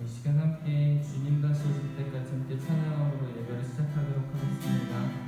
이 시간 함께 주님 다시 오실 때까지 함께 찬양함으로 예배를 시작하도록 하겠습니다.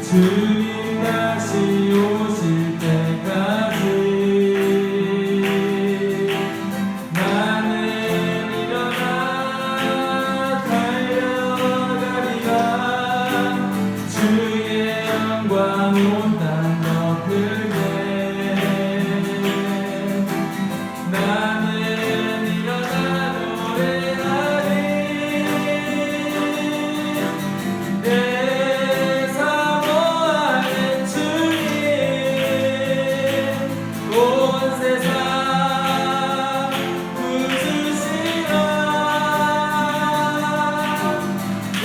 주님 다시 오실 때까지 나는 일어나 달려가리라. 주의 영광 온 땅 덮을게. 나는 일어나 노래하리. 내 온 세상 부으시라. 내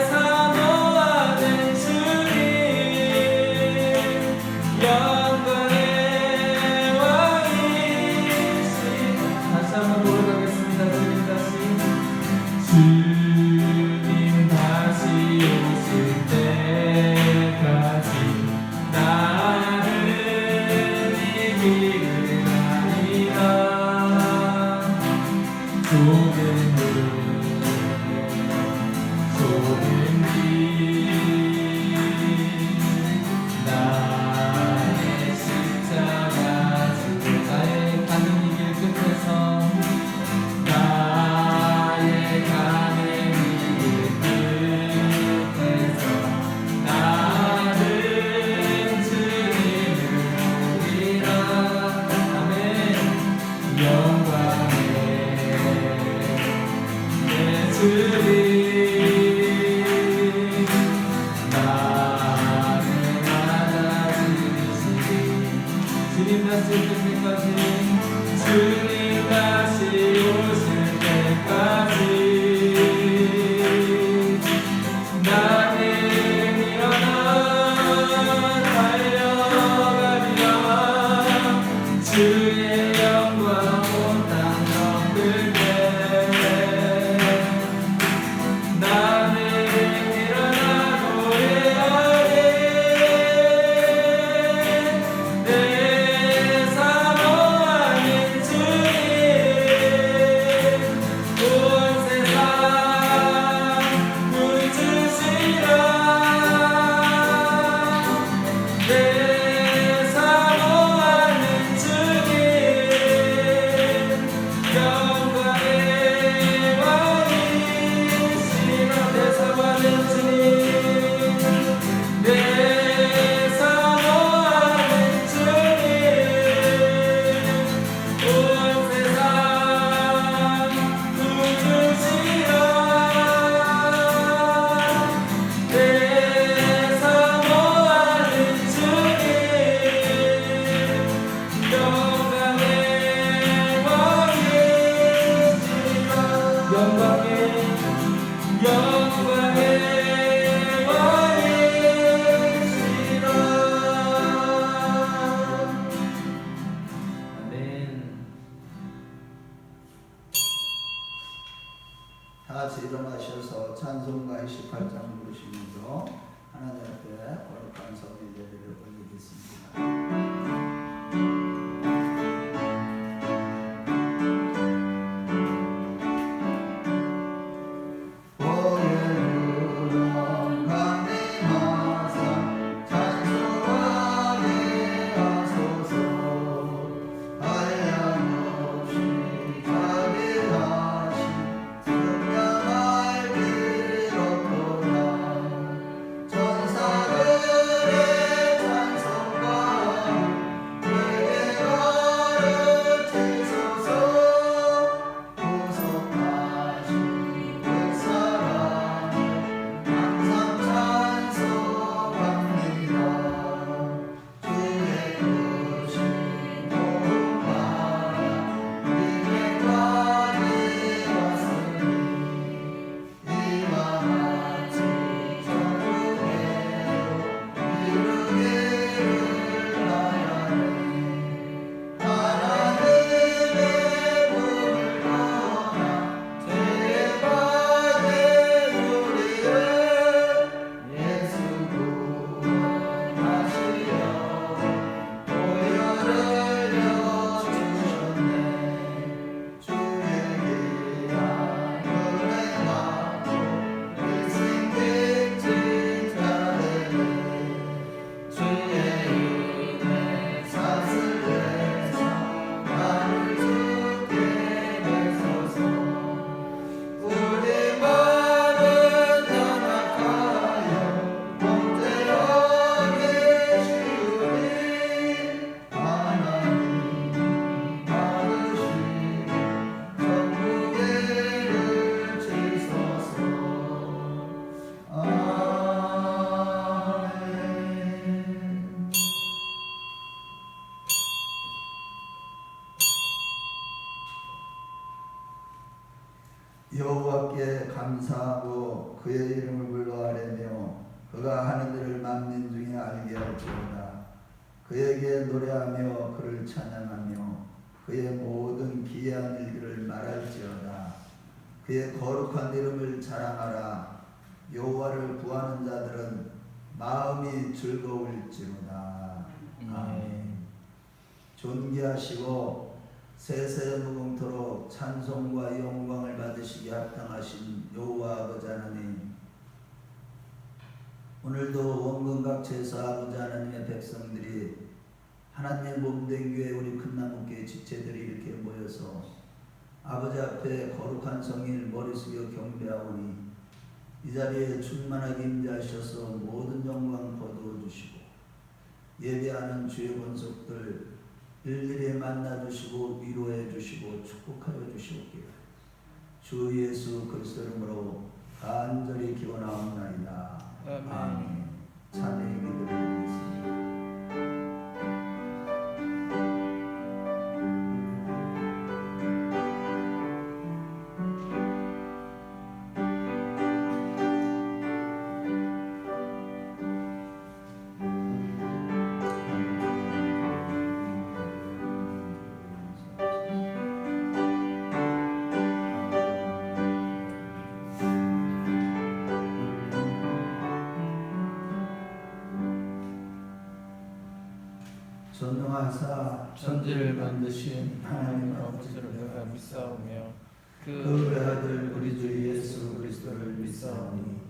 사모하는 주님 영광의 왕이시다. 다시 한번 돌아가겠습니다. 주님 다시 오실 때까지 나는 좁은 길 나의 십자가 지고 나의 가는 이 길 끝에서 나의 가는 이 길 끝에서 나는 주님을 보리라. 아멘. 영광의 내 주님 나를 맞아주시니 주님 다시 오실 때까지 주님 다시 오실 때까지 나는 일어나 달려가리라. 주의 영광 온 땅 덮을게. 나는 일어나 노래하리. 내 삶 감사하고 그의 이름을 불러 아뢰며 그가 하는 일을 만민 중에 알게 할지어다. 그에게 노래하며 그를 찬양하며 그의 모든 기이한 일들을 말할지어다. 그의 거룩한 이름을 자랑하라. 여호와를 구하는 자들은 마음이 즐거울지로다. 아멘. 존귀하시고 세세 무궁토록 찬송과 영광을 받으시기에 합당하신 여호와 아버지 하나님, 오늘도 원근각지에서 아버지 하나님의 백성들이 하나님의 몸된 교회 우리 큰나무교회 지체들이 이렇게 모여서 아버지 앞에 거룩한 성일 머리 숙여 경배하오니 이 자리에 충만하게 임재하셔서 모든 영광 거두어 주시고 예배하는 주의 권속들 일일이 만나주시고 위로해 주시고 축복하여 주시옵기를 주 예수 그리스도 이름으로 간절히 기원하옵나이다. 아멘. 찬양의 기도를 드리겠습니다. 전능하사 천지를 만드신 하나님 아버지를 내가 믿사오며 그 외아들 우리 주 예수 그리스도를 믿사오니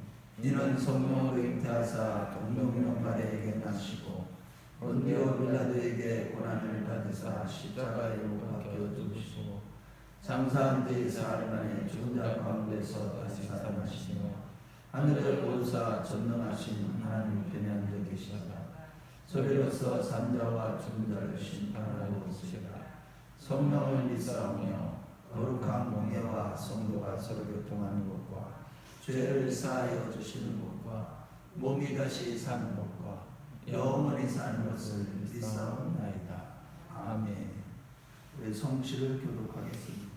이는 성령으로 잉태하사 동정녀 마리아에게 나시고 본디오 빌라도에게 고난을 받으사 십자가에 못 박혀 죽으시고 장사한 데 사흘 만에 죽은 자 가운데서 다시 살아나시며 하늘을 보사 전능하신 하나님 편에 앉아 계시다. 저리로서 산자와 죽은 자를 심판하러 오시리라. 성령을 믿사오며 거룩한 공예와 성도가 서로 교통하는 것과 죄를 사하여 주시는 것과 몸이 다시 사는 것과 영원히 사는 것을 믿사옵나이다. 아멘. 우리 성시를 교독하겠습니다.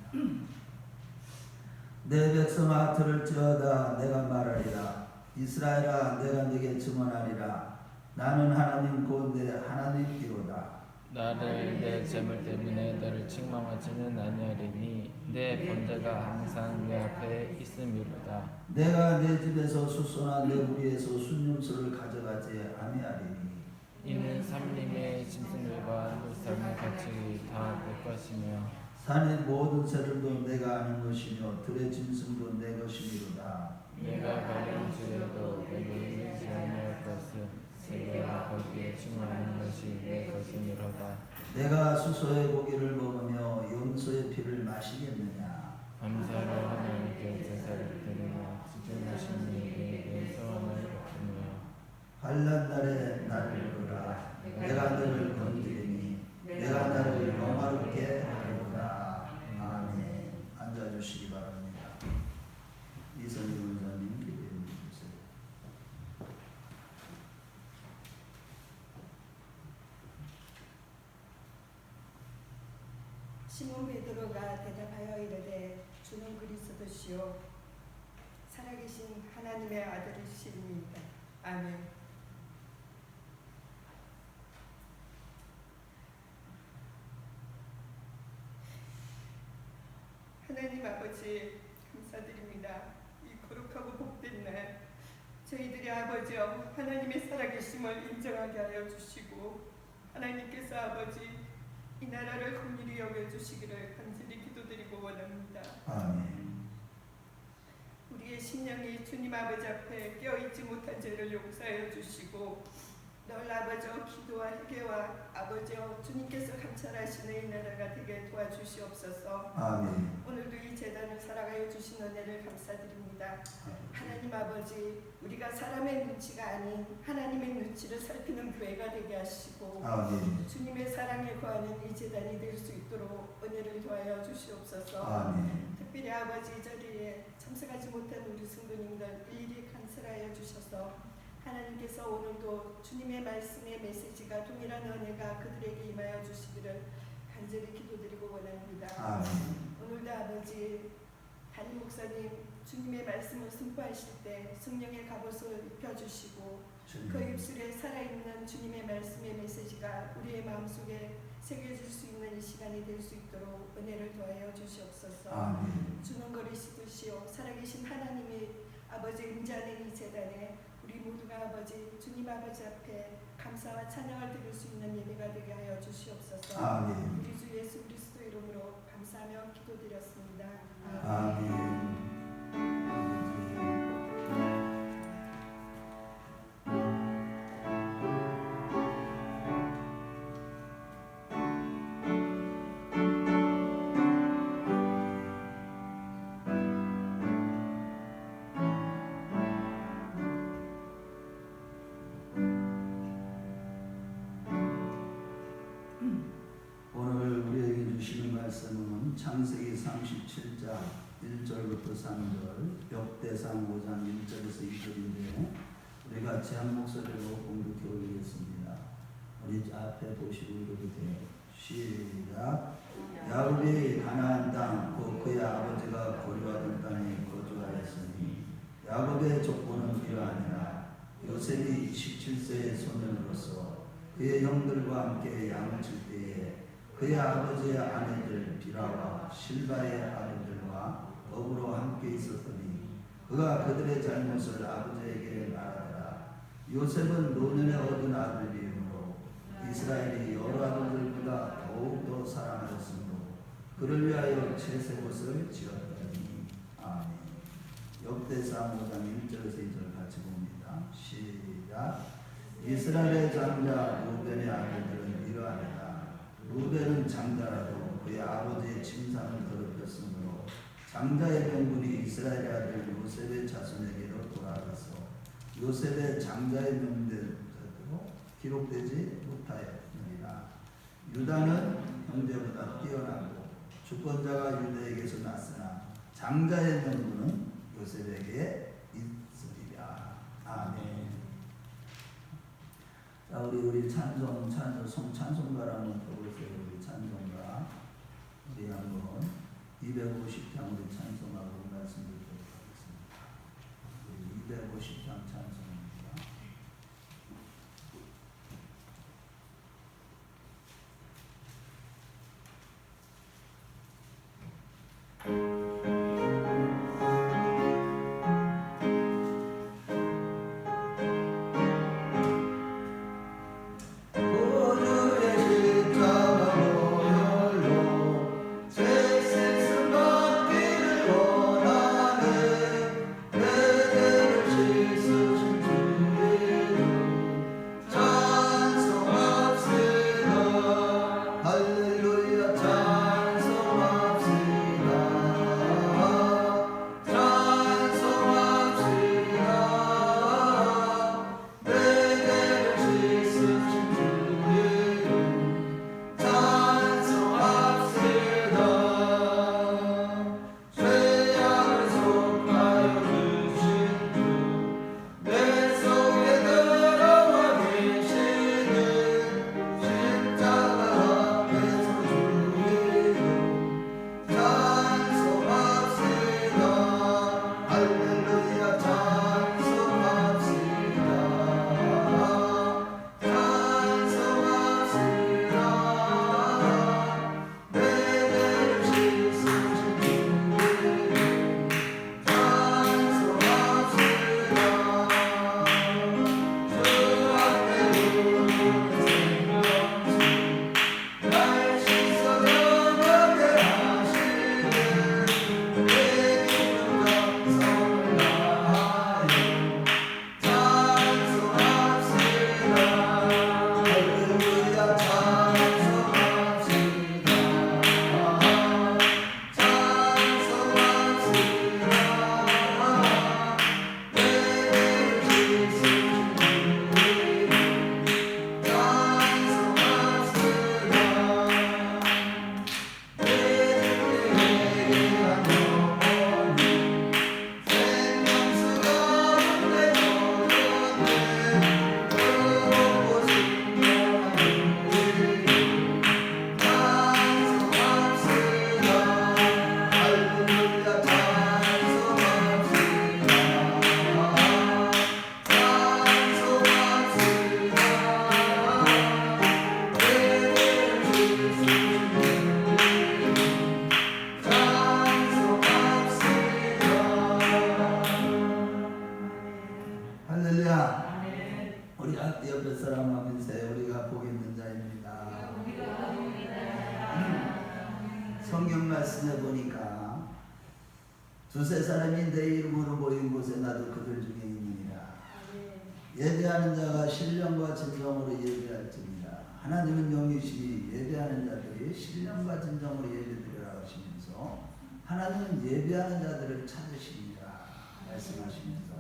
내 백성아 들을지어다. 내가 말하리라. 이스라엘아 내가 네게 증언하리라. 나는 하나님 곧 내 하나님이로다. 나를 내 재물 때문에 너를 책망하지는 아니하리니 내 번제가 항상 내 앞에 있음이로다. 내가 내 집에서 숫소나 내 우리에서 순념소를 가져가지 아니하리니 이는 삼림의 짐승들과 눈썰매 같이 다 내 것이며 산의 모든 새들도 내가 아는 것이며 들의 짐승도 내 것이니로다. 내가 가려운 주여도 내게 이르지 아니할 것은 내가 거기에 충만한 것이 내 것이니로다. 내가 수소의 고기를 먹으며 염소의 피를 마시겠느냐. 감사로 하나님께 제사를 드리며 지존하신 이에게 소원을 베푸며 환난 날에 나를 부르라. 내가 너를 건드리니 내가 나를 영화롭게 하리로다. 아멘. 앉아주시기 바랍니다. 이선희 원장님 기도해 주세요. 시몬 베드로가 대답하여 이르되 주는 그리스도시요 살아계신 하나님의 아들이시니이다. 아멘. 하나님 아버지 감사드립니다. 이 거룩하고 복된 날 저희들의 아버지여 하나님의 살아계심을 인정하게 하여 주시고 하나님께서 아버지 이 나라를 긍휼히 여겨주시기를 간절히 기도드리고 원합니다. 아멘. 우리의 심령이 주님 아버지 앞에 깨어있지 못한 죄를 용서하여 주시고 늘 아버지와 기도와 회개와 아버지와 주님께서 감찰하시는 이 나라가 되게 도와주시옵소서. 아멘. 오늘도 이 재단을 살아가여 주신 은혜를 감사드립니다. 하나님 아버지 우리가 사람의 눈치가 아닌 하나님의 눈치를 살피는 교회가 되게 하시고 아멘. 주님의 사랑에 거하는 이 재단이 될 수 있도록 은혜를 더하여 주시옵소서. 아멘. 특별히 아버지 이 자리에 참석하지 못한 우리 성도님들 일일이 간섭하여 주셔서 하나님께서 오늘도 주님의 말씀의 메시지가 동일한 은혜가 그들에게 임하여 주시기를 간절히 기도드리고 원합니다. 아멘. 오늘도 아버지 담임 목사님 주님의 말씀을 선포하실 때 성령의 갑옷을 입혀주시고 그 입술에 살아있는 주님의 말씀의 메시지가 우리의 마음속에 새겨질 수 있는 이 시간이 될 수 있도록 은혜를 더하여 주시옵소서. 아멘. 주는 거리시듯이요 살아계신 하나님의 아버지의 임재하는 이 재단에 우리 모두가 아버지 주님 아버지 앞에 감사와 찬양을 드릴 수 있는 예배가 되게 하여 주시옵소서. 아멘. 우리 주 예수 그리스도 이름으로 감사하며 기도드렸습니다. 아멘. 오늘 우리에게 주시는 말씀은 창세기 37장 1절부터 3절, 역대상 5장 1절에서 2절인데 우리 같이 한 목소리로 공독해 올리겠습니다. 우리 앞에 보시고 읽어주세요. 시작. 야곱이 가나안 땅, 곧 그의 아버지가 거류하던 땅에 거주하였으니 야곱의 족보는 이러하니라. 요셉이 27세의 소년으로서 그의 형들과 함께 양을 칠 때에 그의 아버지의 아내들 비라와 실바의 아들들과 더불어 함께 있었더니 그가 그들의 잘못을 아버지에게 말하더라. 요셉은 노년에 얻은 아들이므로 이스라엘이 여러 아들들보다 더욱더 사랑하였으므로 그를 위하여 채색옷을 지었더니. 아멘. 역대상 5장 1절에서 2절 같이 봅니다. 시작. 이스라엘의 장자 루벤의 아들들은 이러하니라. 루벤은 장자라도 그의 아버지의 침상을 더럽혔으므로 장자의 명분이 이스라엘의 아들 요셉의 자손에게로 돌아가서 요셉의 장자의 명대로 기록되지 못하였느니라. 유다는 형제보다 뛰어나고 주권자가 유다에게서 났으나 장자의 명분은 요셉에게 있으리라. 아멘. 자, 우리 찬송가라는 프로그램 우리 찬송가 우리 한번 250장 우리 찬송하고 말씀 드리도록 하겠습니다. 우리 250장 찬송입니다. 내 죄를 씻으신 우리 옆에 사람 하면서 우리가 복 있는 자입니다. 성경 말씀에 보니까 두세 사람이 내 이름으로 모인 곳에 나도 그들 중에 있느니라. 예배하는 자가 신령과 진정으로 예배할지니라. 하나님은 영이시니 예배하는 자들이 신령과 진정으로 예배드리라 하시면서 하나님은 예배하는 자들을 찾으시니라 말씀하시면서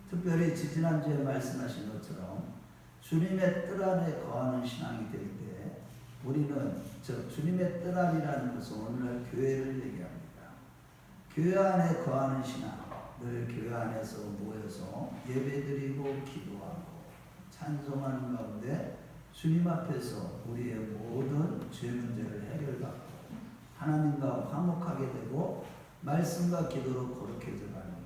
특별히 지난주에 말씀하신 것처럼 주님의 뜰 안에 거하는 신앙이 될 때 우리는 주님의 뜰 안이라는 것은 오늘날 교회를 얘기합니다. 교회 안에 거하는 신앙, 늘 교회 안에서 모여서 예배드리고 기도하고 찬송하는 가운데 주님 앞에서 우리의 모든 죄 문제를 해결받고 하나님과 화목하게 되고 말씀과 기도로 거룩해져 가는 것,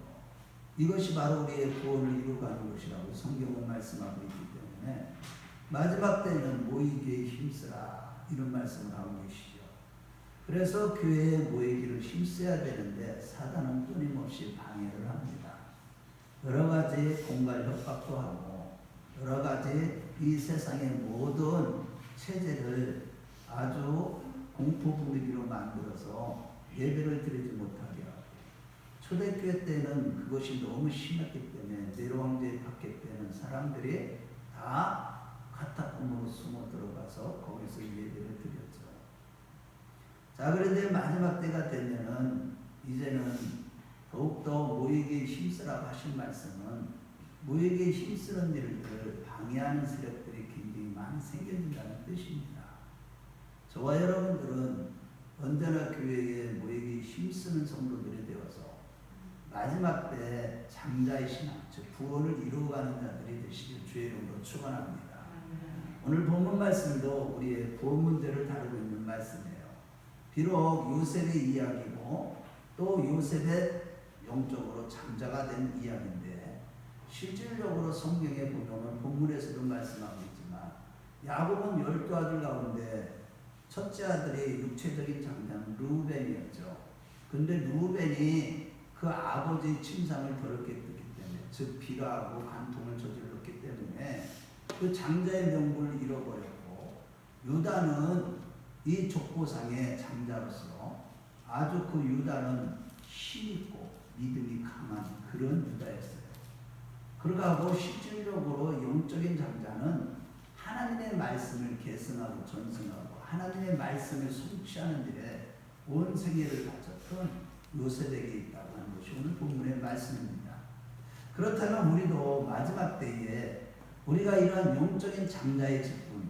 이것이 바로 우리의 구원을 이루어가는 것이라고 성경은 말씀하고 있기 때문에 마지막 때는 모이기에 힘쓰라 이런 말씀을 하고 계시죠. 그래서 교회에 모이기를 힘써야 되는데 사단은 끊임없이 방해를 합니다. 여러 가지 공갈 협박도 하고 여러 가지 이 세상의 모든 체제를 아주 공포 분위기로 만들어서 예배를 드리지 못하게 하고 초대교회 때는 그것이 너무 심했기 때문에 네로왕제에 박해되는 사람들이 다 카타콤으로 숨어 들어가서 거기서 예배를 드렸죠. 자, 그런데 마지막 때가 되면은 이제는 더욱더 모이기에 힘쓰라고 하신 말씀은 모이기에 힘쓰는 일들을 방해하는 세력들이 굉장히 많이 생겨진다는 뜻입니다. 저와 여러분들은 언제나 교회에 모이기에 힘쓰는 성도들이 되어서 마지막 때 장자의 신앙, 즉 구원을 이루어가는 자들이 되시길 주의 이름으로 축원합니다. 오늘 본문 말씀도 우리의 구원 문제를 다루고 있는 말씀이에요. 비록 요셉의 이야기고 또 요셉의 영적으로 장자가 된 이야기인데 실질적으로 성경에 보면 본문에서도 말씀하고 있지만 야곱은 12아들 가운데 첫째 아들이 육체적인 장자는 르우벤이었죠. 근데 르우벤이 그 아버지의 침상을 더럽게 했기 때문에 즉 비가하고 간통을 저질렀기 때문에 그 장자의 명분을 잃어버렸고 유다는 이 족보상의 장자로서 아주 그 유다는 힘있고 믿음이 강한 그런 유다였어요. 그러고 실질적으로 영적인 장자는 하나님의 말씀을 계승하고 전승하고 하나님의 말씀을 성취하는 일에 온 생애를 바쳤던 요셉에게 있다고 하는 것이 오늘 본문의 말씀입니다. 그렇다면 우리도 마지막 때에 우리가 이러한 영적인 장자의 직분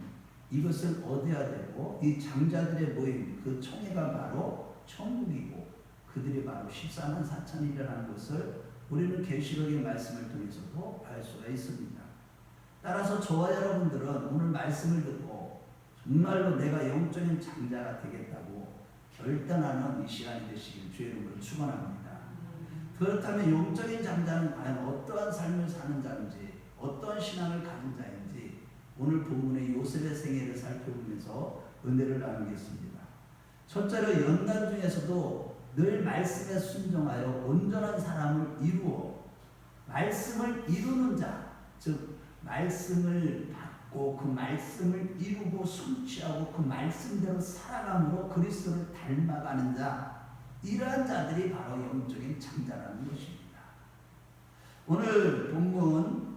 이것을 얻어야 되고 이 장자들의 모임 그 총회가 바로 천국이고 그들이 바로 14만 4천이라는 것을 우리는 계시록의 말씀을 통해서도 알 수가 있습니다. 따라서 저와 여러분들은 오늘 말씀을 듣고 정말로 내가 영적인 장자가 되겠다고 결단하는 이 시간이 되시길 주의 이름으로 축원합니다. 그렇다면 영적인 장자는 과연 어떠한 삶을 사는 자인지 어떠한 신앙을 가진 자인지 오늘 본문의 요셉의 생애를 살펴보면서 은혜를 나누겠습니다. 첫째로 연단 중에서도 늘 말씀에 순종하여 온전한 사람을 이루어 말씀을 이루는 자, 즉 말씀을 받고 그 말씀을 이루고 성취하고 그 말씀대로 살아감으로 그리스도를 닮아가는 자, 이러한 자들이 바로 영적인 장자라는 것입니다. 오늘 본문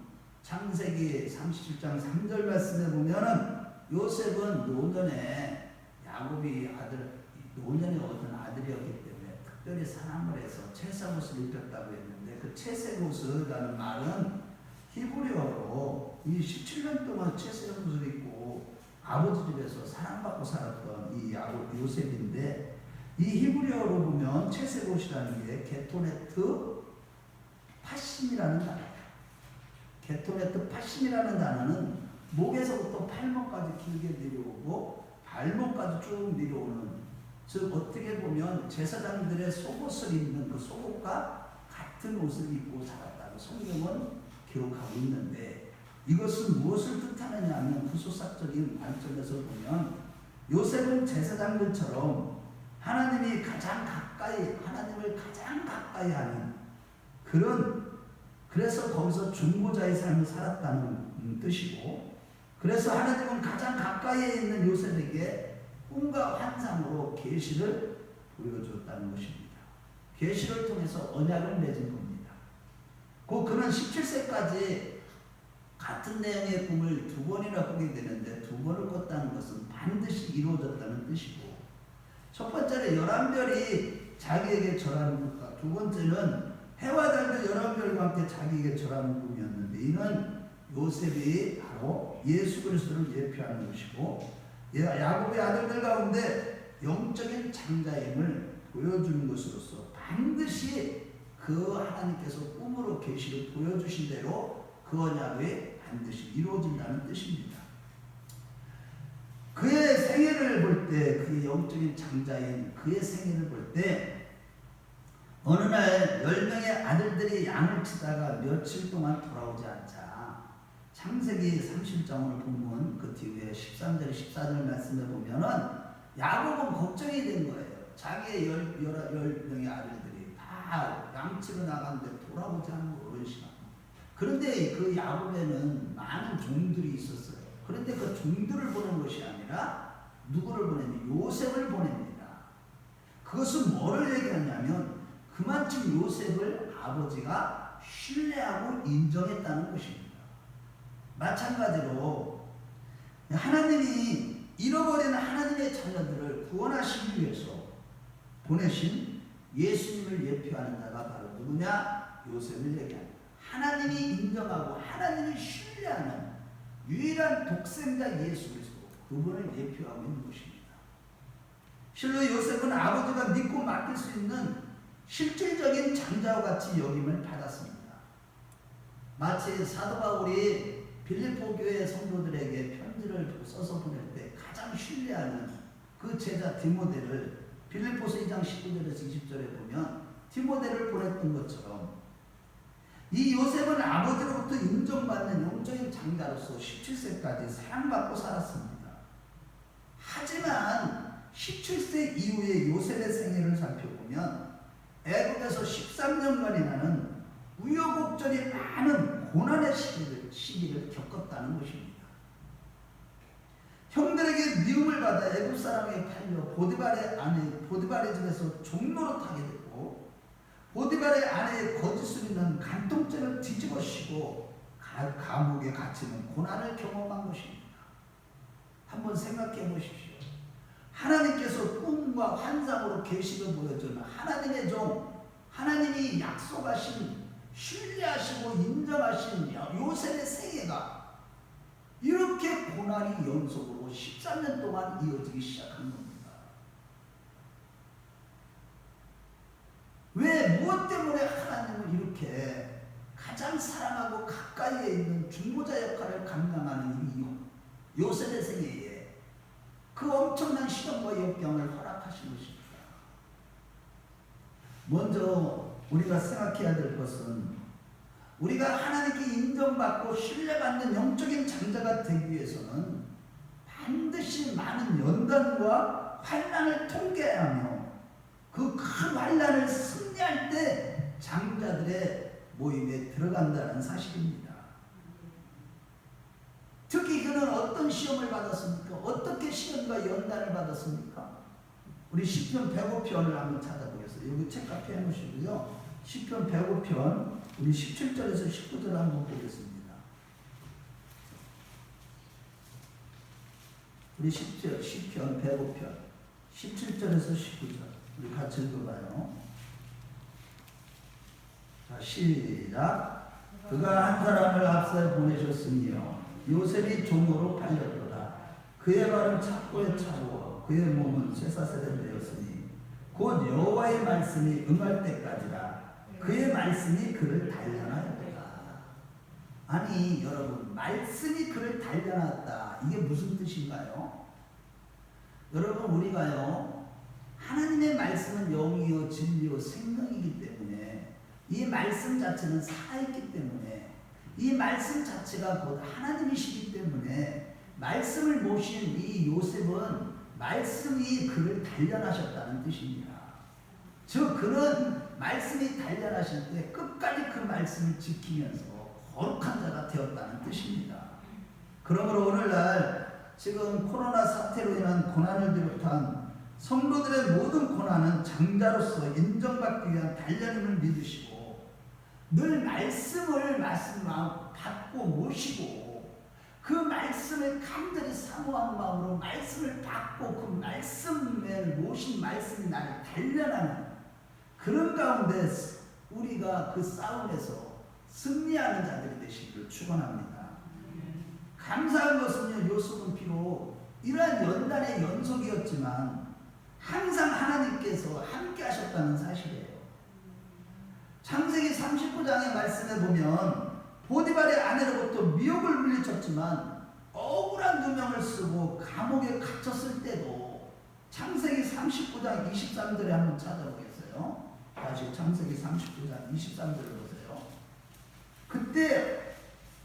창세기 37장 3절 말씀에 보면은 요셉은 노년에 야곱이 노년에 얻은 아들이었기 때문에 특별히 사랑을 해서 채색옷을 입혔다고 했는데 그 채색옷이라는 말은 히브리어로 이 17년 동안 채색옷을 입고 아버지 집에서 사랑받고 살았던 이 요셉인데 이 히브리어로 보면 채색옷이라는 게 게토네트 파심이라는 단어예요. 게토네트 파심이라는 단어는 목에서부터 팔목까지 길게 내려오고 발목까지 쭉 내려오는, 즉 어떻게 보면 제사장들의 속옷을 입는 그 속옷과 같은 옷을 입고 살았다고 성경은 기록하고 있는데 이것은 무엇을 뜻하느냐 하면 구속사적인 관점에서 보면 요셉은 제사장들처럼 하나님을 가장 가까이 하는 그런 그래서 거기서 중보자의 삶을 살았다는 뜻이고, 그래서 하나님은 가장 가까이에 있는 요셉에게 꿈과 환상으로 계시를 보여줬다는 것입니다. 계시를 통해서 언약을 맺은 겁니다. 그는 17세까지 같은 내용의 꿈을 2번이나 꾸게 되는데 2번을 꿨다는 것은 반드시 이루어졌다는 뜻이고, 첫 번째는 11별이 자기에게 절하는 것과, 두 번째는 해와 달도 11별과 함께 자기에게 절하는 꿈이었는데, 이는 요셉이 바로 예수 그리스도를 예표하는 것이고, 야곱의 아들들 가운데 영적인 장자임을 보여주는 것으로서 반드시 그 하나님께서 꿈으로 계시를 보여주신 대로 그 언약이 반드시 이루어진다는 뜻입니다. 그의 생애를 볼 때, 그의 영적인 장자인 그의 생애를 볼 때, 어느 날 10명의 아들들이 양을 치다가 며칠 동안 돌아오지 않자, 창세기 30장을 보면 그 뒤에 13절 14절 말씀에 보면은 야곱은 걱정이 된 거예요. 자기의 10명의 아들들이 다 양치러 나갔는데 돌아오지 않는 어르신아. 그런데 그 야곱에는 많은 종들이 있었어요. 그런데 그 종들을 보낸 것이 아니라 누구를 보냈냐? 요셉을 보냅니다. 그것은 뭐를 얘기하냐면 그만큼 요셉을 아버지가 신뢰하고 인정했다는 것입니다. 마찬가지로 하나님이 잃어버린 하나님의 자녀들을 구원하시기 위해서 보내신 예수님을 예표하는 자가 바로 누구냐? 요셉을 얘기합니다. 하나님이 인정하고 하나님이 신뢰하는 유일한 독생자 예수 그리스도, 그분을 예표하고 있는 것입니다. 실로 요셉은 아버지가 믿고 맡길 수 있는 실질적인 장자와 같이 여김을 받았습니다. 마치 사도 바울이 빌립보 교회 성도들에게 편지를 써서 보낼 때 가장 신뢰하는 그 제자 디모데를 빌립보서 2장 19절에서 20절에 보면 디모데를 보냈던 것처럼, 이 요셉은 아버지로부터 인정받는 영적인 장자로서 17세까지 사랑받고 살았습니다. 하지만 17세 이후에 요셉의 생애를 살펴보면 애국에서 13년간이라는 우여곡절이 많은 고난의 시기를 겪었다는 것입니다. 형들에게 미움을 받아 애국 사람에게 팔려 보디발의 집에서 종노릇하게 됐고, 보디발의 아내의 거짓술이는 간통죄를 뒤집어 씌고 감옥에 갇히는 고난을 경험한 것입니다. 한번 생각해 보십시오. 하나님께서 꿈과 환상으로 계시를 보여주는 하나님의 종, 하나님이 약속하신, 신뢰하시고 인정하신 요셉의 생애가 이렇게 고난이 연속으로 13년 동안 이어지기 시작한 겁니다. 왜, 무엇 때문에 하나님은 이렇게 가장 사랑하고 가까이에 있는 중보자 역할을 감당하는 이 요셉의 생애에 그 엄청난 시련과 역경을 허락하신 것입니다. 먼저 우리가 생각해야 될 것은, 우리가 하나님께 인정받고 신뢰받는 영적인 장자가 되기 위해서는 반드시 많은 연단과 환난을 통과해야 하며, 그 큰 환난을 승리할 때 장자들의 모임에 들어간다는 사실입니다. 특히 그는 어떤 시험을 받았습니까? 어떻게 시험과 연단을 받았습니까? 우리 시편 105편을 한번 찾아보겠습니다. 여기 책값 해놓으시고요. 시편 105편 우리 17절에서 19절 한번 보겠습니다. 우리 시편 105편 17절에서 19절 우리 같이 읽어봐요. 자, 시작. 그가 한 사람을 앞서 보내셨으며 요셉이 종으로 팔렸도다. 그의 발은 착고에 차고 그의 몸은 쇠사슬에 되었으니 곧 여호와의 말씀이 응할 때까지라. 그의 말씀이 그를 단련하였다. 아니 여러분, 말씀이 그를 단련했다. 이게 무슨 뜻인가요? 여러분, 우리가요, 하나님의 말씀은 영이요 진리요 생명이기 때문에, 이 말씀 자체는 살아있기 때문에, 이 말씀 자체가 곧 하나님이시기 때문에 말씀을 모신 이 요셉은 말씀이 그를 단련하셨다는 뜻입니다. 즉 그는 말씀이 단련하실 때 끝까지 그 말씀을 지키면서 거룩한 자가 되었다는 뜻입니다. 그러므로 오늘날 지금 코로나 사태로 인한 고난을 비롯한 성도들의 모든 고난은 장자로서 인정받기 위한 단련임을 믿으시고 늘 말씀을 받고 모시고 그 말씀을 간절히 사모하는 마음으로 말씀을 받고 그 말씀을 모신 말씀이 나를 단련하는 그런 가운데 우리가 그 싸움에서 승리하는 자들이 되시기를 축원합니다. 감사한 것은요, 요셉은 비록 이러한 연단의 연속이었지만 항상 하나님께서 함께 하셨다는 사실이에요. 창세기 39장의 말씀에 보면 보디발의 아내로부터 미혹을 물리쳤지만 억울한 누명을 쓰고 감옥에 갇혔을 때도 창세기 39장 23절에 한번 찾아보겠어요. 다시 창세기 39장 23절을 보세요. 그때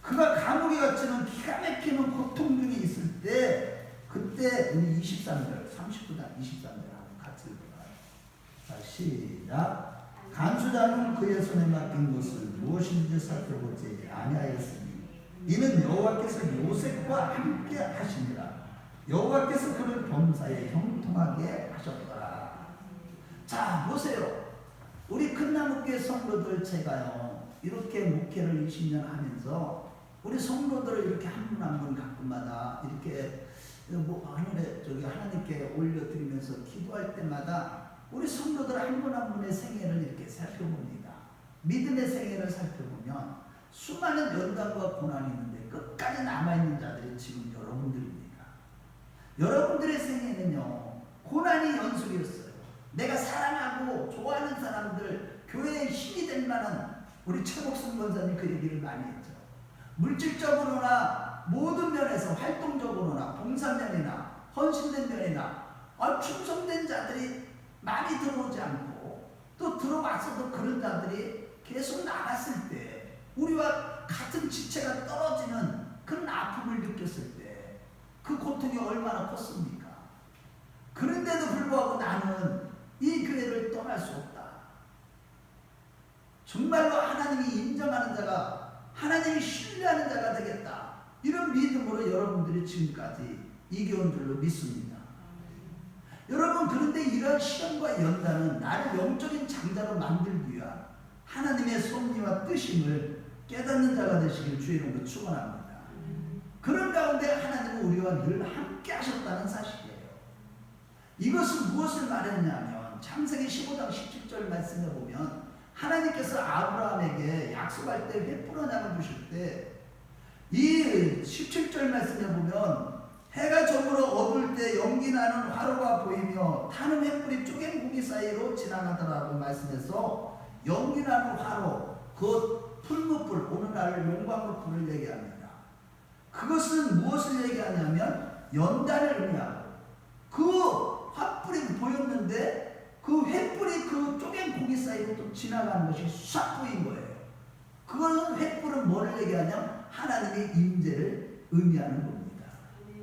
그가 감옥에 갇히는 기가 막히는 고통 중에 있을 때 그때 우리 23절 39장 23절 한번 같이 읽어봐요. 자, 시작. 간수장은 그의 손에 맡긴 것을 무엇인지 살펴보지 아니하였으니 이는 여호와께서 요셉과 함께 하시니라. 여호와께서 그를 범사에 형통하게 하셨더라. 자, 보세요. 우리 큰나무교회 성도들 제가요 이렇게 목회를 20년 하면서 우리 성도들을 이렇게 한 분 한 분 가끔마다 이렇게 하늘에 하나님께 올려드리면서 기도할 때마다 우리 성도들 한 분 한 분의 생애를 이렇게 살펴봅니다. 믿음의 생애를 살펴보면 수많은 연단과 고난이 있는데 끝까지 남아있는 자들이 지금 여러분들입니다. 여러분들의 생애는요 고난이 연속이었어요. 내가 사랑하고 좋아하는 사람들 교회의 힘이 될 만한 우리 최복순 권사님 그 얘기를 많이 했죠. 물질적으로나 모든 면에서 활동적으로나 봉사면이나 헌신된 면이나 충성된 자들이 많이 들어오지 않고 또 들어왔어도 그런 자들이 계속 나갔을 때 우리와 같은 지체가 떨어지는 그런 아픔을 느꼈을 때 그 고통이 얼마나 컸습니까? 그런데도 불구하고 나는 이 교회를 떠날 수 없다. 정말로 하나님이 인정하는 자가 하나님이 신뢰하는 자가 되겠다. 이런 믿음으로 여러분들이 지금까지 이겨온 줄로 믿습니다. 여러분 그런데 이러한 시련과 연단은 나를 영적인 장자로 만들기 위한 하나님의 섭리와 뜻임을 깨닫는 자가 되시길 주의 이름으로 축원합니다. 그런 가운데 하나님은 우리와 늘 함께 하셨다는 사실이에요. 이것은 무엇을 말했냐면 창세기 15장 17절 말씀에 보면 하나님께서 아브라함에게 약속할 때 횃불 하나를 주실 때 이 17절 말씀에 보면 해가 저물어 어두울 때 연기 나는 화로가 보이며 타는 횃불이 쪼갠 고기 사이로 지나가더라고 말씀해서 연기 나는 화로 그 풀무불 오늘날 용광로 불을 얘기합니다. 그것은 무엇을 얘기하냐면 연단을 의미하고 그 화불이 보였는데 그 횃불이 그 쪼갠 고기 사이로 또 지나가는 것이 싹 보인 거예요. 그거는 횃불은 뭐를 얘기하냐면 하나님의 임재를 의미하는 겁니다.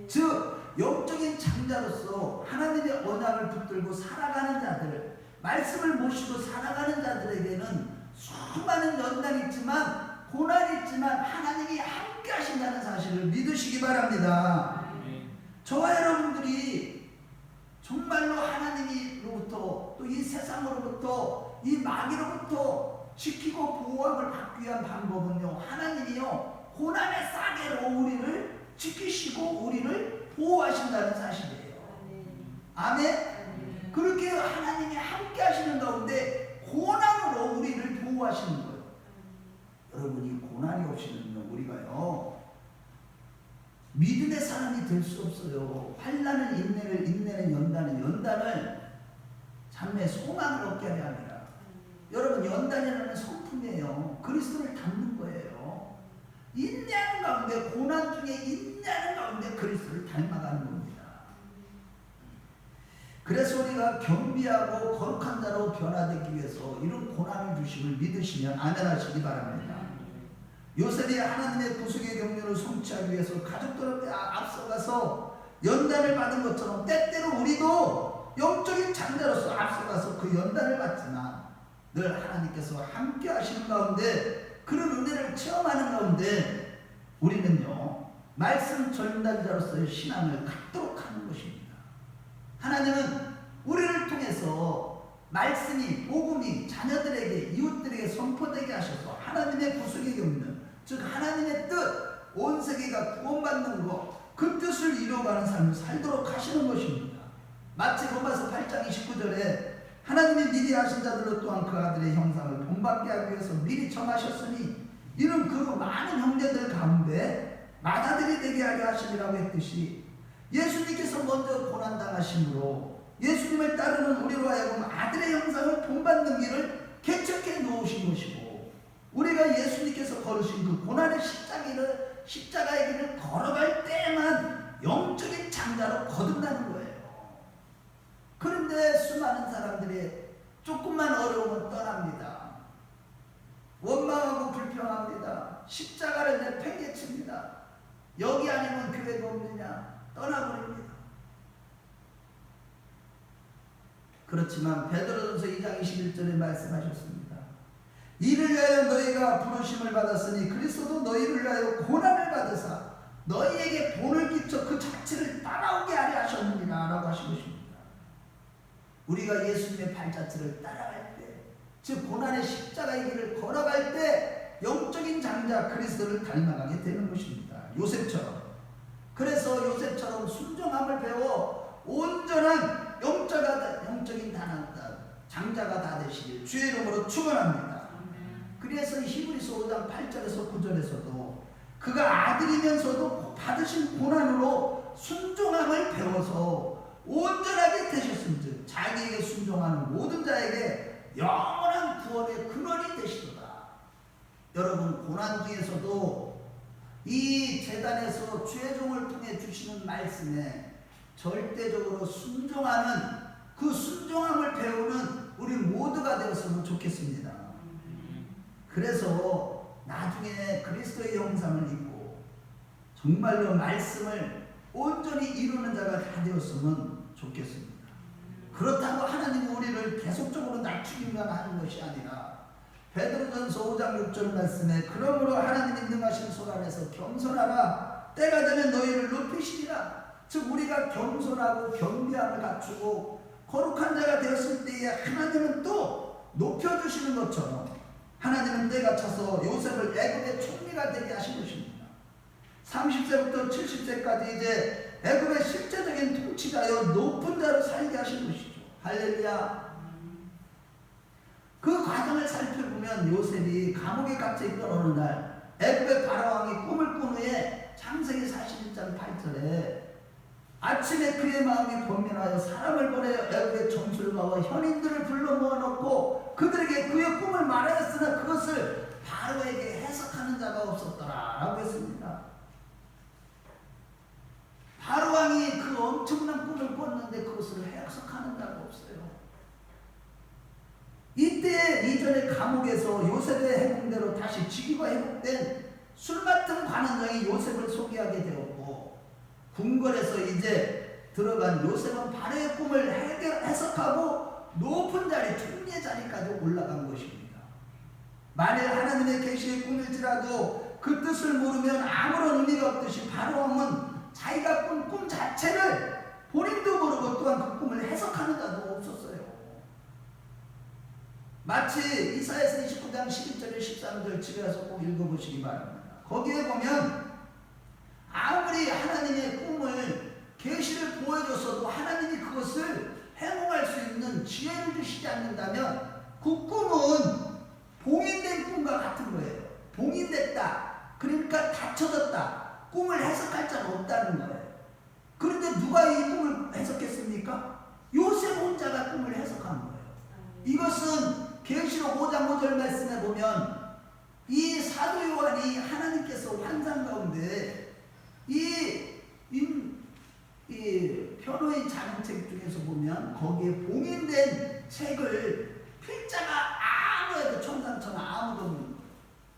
즉 영적인 장자로서 하나님의 언약을 붙들고 살아가는 자들, 말씀을 모시고 살아가는 자들에게는 수많은 연단이 있지만 고난이 있지만 하나님이 함께 하신다는 사실을 믿으시기 바랍니다. 저와 여러분들이 정말로 하나님으로부터 또 이 세상으로부터 이 마귀로부터 지키고 보호함을 받기 위한 방법은요 하나님이요 고난의 싸개로 우리를 지키시고 우리를 보호하신다는 사실이에요. 아멘. 그렇게 하나님이 함께 하시는 가운데 고난으로 우리를 보호하시는 거예요. 여러분이 고난이 없이는 우리가요 믿음의 사람이 될 수 없어요. 환난을 인내는 연단을 참내 소망을 얻게 하려 합니다. 여러분 연단이라는 성품이에요. 그리스도를 닮는 거예요. 인내하는 가운데 고난 중에 인내하는 가운데 그리스도를 닮아가는 겁니다. 그래서 우리가 겸비하고 거룩한 자로 변화되기 위해서 이런 고난을 주심을 믿으시면 아멘하시기 바랍니다. 요셉이 하나님의 구속의 경륜을 성취하기 위해서 가족들한테 앞서가서 연단을 받은 것처럼 때때로 우리도 영적인 장자로서 앞서가서 그 연단을 받지만 늘 하나님께서 함께 하시는 가운데 그런 은혜를 체험하는 가운데 우리는요 말씀 전달자로서의 신앙을 갖도록 하는 것입니다. 하나님은 우리를 통해서 말씀이 복음이 자녀들에게 이웃들에게 선포되게 하셔서 하나님의 구속의 경륜 즉 하나님의 뜻 온 세계가 구원받는 것 그 뜻을 이루어가는 삶을 살도록 하시는 것입니다. 마치 로마서 8장 29절에 하나님이 미리 하신 자들로 또한 그 아들의 형상을 본받게 하기 위해서 미리 정하셨으니 이는 그 많은 형제들 가운데 맏아들이 되게 하려 하심이라고 했듯이 예수님께서 먼저 고난당하심으로 예수님을 따르는 우리로 하여금 아들의 형상을 본받는 길을 개척해 놓으신 것이고 우리가 예수님께서 걸으신 그 고난의 십자가의 길을 걸어갈 때만 영적인 장자로 거듭나는 거예요. 그런데 수많은 사람들이 조금만 어려우면 떠납니다. 원망하고 불평합니다. 십자가를 내팽개칩니다. 여기 아니면 교회가 없느냐 떠나버립니다. 그렇지만 베드로전서 2장 21절에 말씀하셨습니다. 이를 위하여 너희가 부르심을 받았으니 그리스도도 너희를 위하여 고난을 받으사 너희에게 본을 끼쳐 그 자체를 따라오게 하려 하셨느니라 라고 하신 것입니다. 우리가 예수님의 발자취를 따라갈 때 즉 고난의 십자가의 길을 걸어갈 때 영적인 장자 그리스도를 닮아가게 되는 것입니다. 요셉처럼. 그래서 요셉처럼 순종함을 배워 온전한 영적인 장자가 다 되시길 주의 이름으로 축원합니다. 그래서 히브리서 5장 8절에서 9절에서도 그가 아들이면서도 받으신 고난으로 순종함을 배워서 온전하게 되셨음즉 자기에게 순종하는 모든 자에게 영원한 구원의 근원이 되시도다. 여러분 고난 중에서도 이 제단에서 주의 종을 통해 주시는 말씀에 절대적으로 순종하는 그 순종함을 배우는 우리 모두가 되었으면 좋겠습니다. 그래서 나중에 그리스도의 형상을 입고 정말로 말씀을 온전히 이루는 자가 다 되었으면 좋겠습니다. 그렇다고 하나님은 우리를 계속적으로 낮추기만 하는 것이 아니라 베드로전서 5장 6절 말씀에 그러므로 하나님이 능하신 손 안에서 겸손하라 때가 되면 너희를 높이시리라. 즉 우리가 겸손하고 겸비함을 갖추고 거룩한 자가 되었을 때에 하나님은 또 높여주시는 것처럼 하나님은 때가 차서 요셉을 애굽의 총리가 되게 하신 것입니다. 30세부터 70세까지 이제 애굽의 실제적인 통치자여 높은 자로 살게 하신 것이죠. 할렐루야. 그 과정을 살펴보면 요셉이 감옥에 갇혀있던 어느 날 애굽의 바로왕이 꿈을 꾼 후에 창세기 41장 8절에 아침에 그의 마음이 번민하여 사람을 보내어 애굽의 점술가와 현인들을 불러 모아놓고 그들에게 그의 꿈을 말하였으나 그것을 바로에게 해석하는 자가 없었더라 라고 했습니다. 바로왕이 그 엄청난 꿈을 꿨는데 그것을 해석하는 자가 없어요. 이때 이전에 감옥에서 요셉의 해몽대로 다시 직위가 회복된 술 맡은 관원장이 요셉을 소개하게 되었고 궁궐에서 이제 들어간 요셉은 바로의 꿈을 해석하고 높은 자리 총리의 자리까지 올라간 것입니다. 만일 하나님의 계시의 꿈일지라도 그 뜻을 모르면 아무런 의미가 없듯이 바로왕은 자기가 꾼 꿈 자체를 본인도 모르고 또한 그 꿈을 해석하는 자도 없었어요. 마치 이사야서 29장 11절 13절 집에 가서 꼭 읽어보시기 바랍니다. 거기에 보면 아무리 하나님의 꿈을 계시를 보여줬어도 하나님이 그것을 해몽할 수 있는 지혜를 주시지 않는다면 그 꿈은 봉인된 꿈과 같은 거예요. 봉인됐다. 그러니까 닫혀졌다. 꿈을 해석할 자가 없다는 거예요. 그런데 누가 이 꿈을 해석했습니까? 요셉 혼자가 꿈을 해석한 거예요. 이것은 계시록 5장 5절 말씀에 보면 이 사도 요한이 하나님께서 환상 가운데 이 변호의 자명책 중에서 보면 거기에 봉인된 책을 필자가 아무에도 천상천하 아무도 없는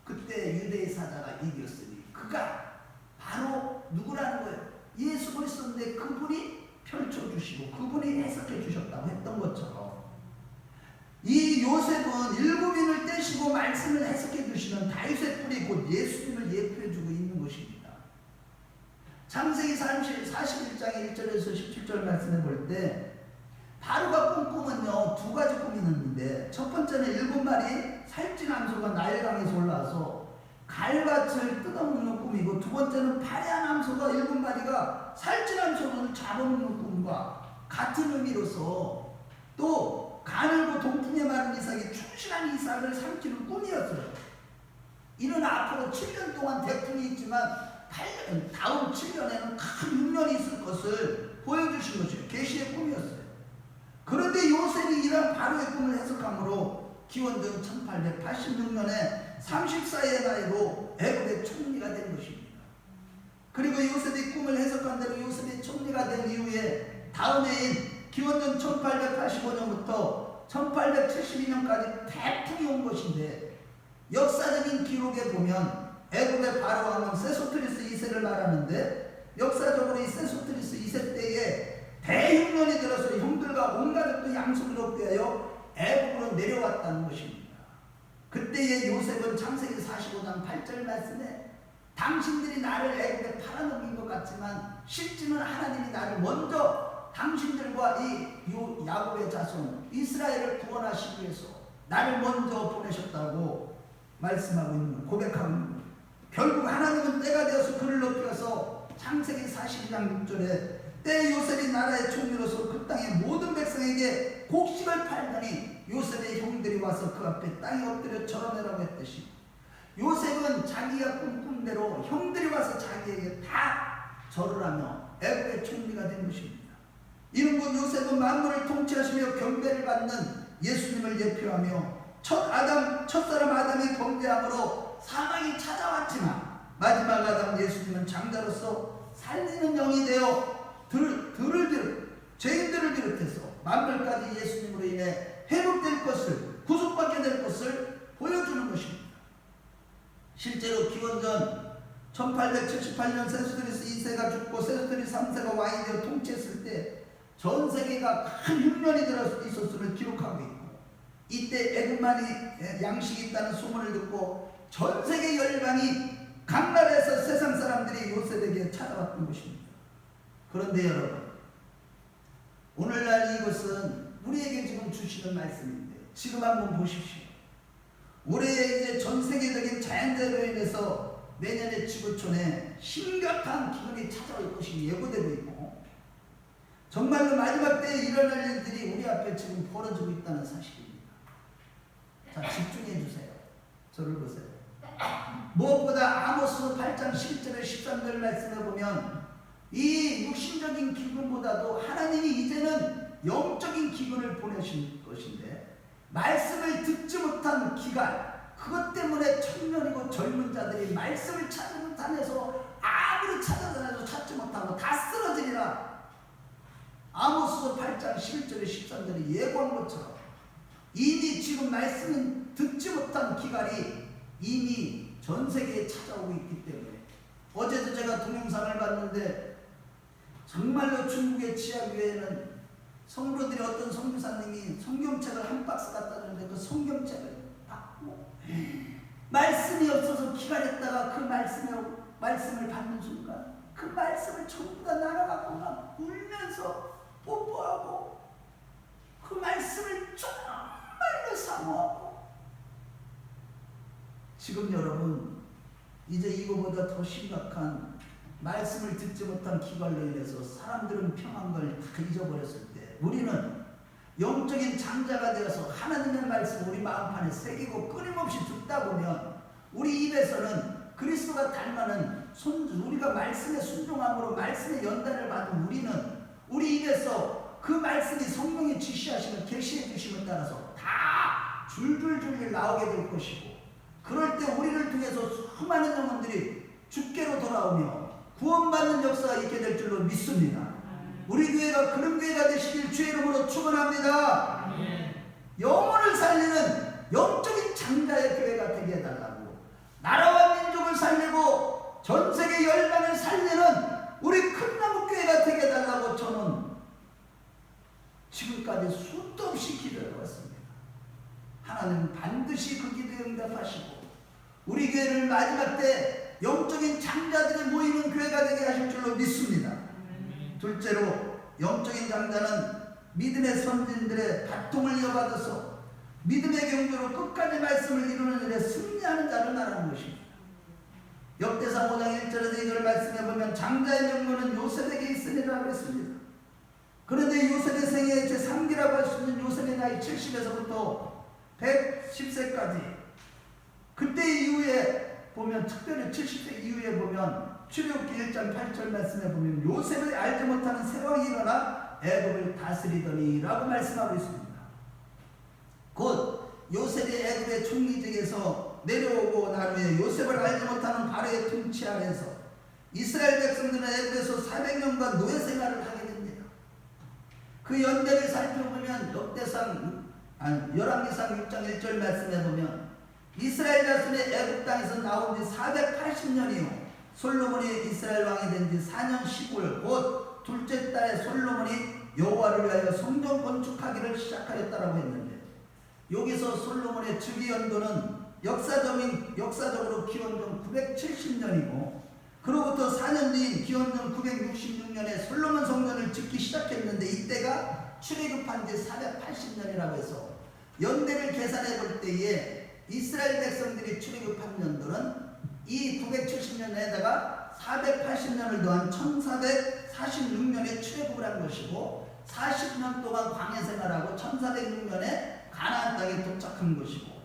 그때 유대의 사자가 이겼으니 그가 바로 누구라는 거예요? 예수 그리스도인데 그분이 펼쳐주시고 그분이 해석해 주셨다고 했던 것처럼 이 요셉은 일곱인을 떼시고 말씀을 해석해 주시는 다윗의 뿔이 곧 예수님을 예표해 주고 있는 것입니다. 창세기 41장 1절에서 17절 말씀해 볼 때 바로가 꾼 꿈은요, 두 가지 꿈이 있는데, 첫 번째는 7마리 살찐 암소가 나일강에서 올라와서 갈밭을 뜯어먹는 꿈이고, 두 번째는 파래한 암소가 7마리가 살찐 암소를 잡아먹는 꿈과 같은 의미로서 또 가늘고 동풍에 마른 이삭이 충실한 이삭을 삼키는 꿈이었어요. 이는 앞으로 7년 동안 대풍이 있지만 다음 7년에는 큰 흉년이 있을 것을 보여주신 것이에요. 계시의 꿈이었어요. 그런데 요셉이 이런 바로의 꿈을 해석함으로 기원전 1886년에 34의 나이로 애굽의 총리가 된 것입니다. 그리고 요셉이 꿈을 해석한 대로 요셉이 총리가 된 이후에 다음 해인 기원전 1885년부터 1872년까지 태풍이 온 것인데, 역사적인 기록에 보면 애굽의 바로 왕은 세소트리스 2세를 말하는데, 역사적으로 이 세소트리스 2세 때에 대흉년이 들어서 형들과 온 가족도 양손을 얻게 하여 애굽으로 내려왔다는 것입니다. 그때의 요셉은 창세기 45장 8절 말씀에 당신들이 나를 애굽에 팔아넘긴 것 같지만 실제는 하나님이 나를 먼저 당신들과 이 야곱의 자손 이스라엘을 구원하시기 위해서 나를 먼저 보내셨다고 말씀하고 있는 고백하는 거예요. 결국 하나님은 때가 되어서 그를 높여서 창세기 42장 6절에 때 요셉이 나라의 총리로서 그 땅의 모든 백성에게 곡식을 팔더니 요셉의 형들이 와서 그 앞에 땅에 엎드려 절하매라고 했듯이, 요셉은 자기가 꿈꾼 대로 형들이 와서 자기에게 다 절을 하며 애굽의 총리가 된 것입니다. 이는 곧 요셉은 만물을 통치하시며 경배를 받는 예수님을 예표하며 첫사람 아담이 범죄함으로 사망이 찾아왔지만 마지막 아담 예수님은 장자로서 살리는 영이 되어 죄인들을 비롯해서 만물까지 예수님으로 인해 회복될 것을, 구속받게 될 것을 보여주는 것입니다. 실제로 기원전 1878년 세소드리스 2세가 죽고 세소드리스 3세가 왕이 되어 통치했을 때 전 세계가 큰 흉년이 들어 있었음을 기록하고 있고, 이때 애굽만이 양식이 있다는 소문을 듣고 전 세계 열방이 각 나라에서 세상 사람들이 요셉에게 찾아왔던 것입니다. 그런데 여러분, 오늘날 이것은 우리에게 지금 주시는 말씀인데, 지금 한번 보십시오. 올해 이제 전 세계적인 자연재해로 인해서 내년에 지구촌에 심각한 기근이 찾아올 것이 예고되고 있고, 정말로 마지막 때에 일어날 일들이 우리 앞에 지금 벌어지고 있다는 사실입니다. 자, 집중해 주세요. 저를 보세요. 무엇보다 아모스 8장 11절에 13절 말씀을 보면 이 육신적인 기근보다도 하나님이 이제는 영적인 기근을 보내신 것인데, 말씀을 듣지 못한 기간, 그것 때문에 청년이고 젊은 자들이 말씀을 찾지 못하면서 아무리 찾아다녀도 찾지 못하고 다 쓰러지리라. 아모스 8장 11절에 13절이 예고한 것처럼 이미 지금 말씀은 듣지 못한 기간이 이미 전 세계에 찾아오고 있기 때문에, 어제도 제가 동영상을 봤는데 정말로 중국의 지하교회는 성도들이 어떤 성교사님이 성경책을 한 박스 갖다 주는데 그 성경책을 받고 말씀이 없어서 기다렸다가 그 말씀을 받는 순간 그 말씀을 전부 다 날아가고 막 울면서 뽀뽀하고 그 말씀을 정말로 사모하고, 지금 여러분 이제 이거보다 더 심각한 말씀을 듣지 못한 기관로 인해서 사람들은 평한 걸 다 잊어버렸을 때, 우리는 영적인 장자가 되어서 하나님의 말씀 우리 마음판에 새기고 끊임없이 듣다 보면 우리 입에서는 그리스도가 닮아는 우리가 말씀에 순종함으로 말씀의 연단을 받은 우리 입에서 그 말씀이 성령이 지시하시는 계시해 주심에 따라서 다 줄줄줄 나오게 될 것이고, 그럴 때 우리를 통해서 수많은 영혼들이 주께로 돌아오며 구원받는 역사가 있게 될 줄로 믿습니다. 우리 교회가 그런 교회가 되시길 주의 이름으로 축원합니다. 영혼을 살리는 영적인 장자의 교회가 되게 해달라고, 나라와 민족을 살리고 전 세계 열방을 살리는 우리 큰나무교회가 되게 해달라고 저는 지금까지 수도 없이 기도해 왔습니다. 반드시 그 기도에 응답하시고 우리 교회를 마지막 때 영적인 장자들이 모이는 교회가 되게 하실 줄로 믿습니다. 둘째로 영적인 장자는 믿음의 선진들의 바통을 이어받아서 믿음의 경주로 끝까지 말씀을 이루는 일에 승리하는 자를 말하는 것입니다. 역대상 5장 1절에서 2절 말씀해 보면 장자의 명분은 요셉에게 있으리라고 했습니다. 그런데 요셉의 생애 제3기라고 할 수 있는 요셉의 나이 70에서부터 110세까지 그때 이후에 보면 특별히 70세 이후에 보면 출애굽기 1장 8절 말씀에 보면 요셉을 알지 못하는 새 왕이 일어나 애굽을 다스리더니 라고 말씀하고 있습니다. 곧 요셉이 애굽의 총리직에서 내려오고 난 후에 요셉을 알지 못하는 바로의 통치 아래서 이스라엘 백성들은 애굽에서 400년간 노예 생활을 하게 됩니다. 그 연대를 살펴보면 열왕기상 6장 1절 말씀에 보면 이스라엘 자손이 애굽 땅에서 나온 지 480년이요 솔로몬이 이스라엘 왕이 된 지 4년 10월 곧 둘째 달에 솔로몬이 여호와를 위하여 성전 건축하기를 시작하였다라고 했는데 여기서 솔로몬의 즉위연도는 역사적으로 기원전 970년이고 그로부터 4년 뒤인 기원전 966년에 솔로몬 성전을 짓기 시작했는데 이때가 출애굽한 지 480년이라고 해서 연대를 계산해 볼 때에 이스라엘 백성들이 출애굽한 년도는 이 970년에다가 480년을 더한 1446년에 출애굽을 한 것이고 40년 동안 광야 생활하고 1406년에 가나안 땅에 도착한 것이고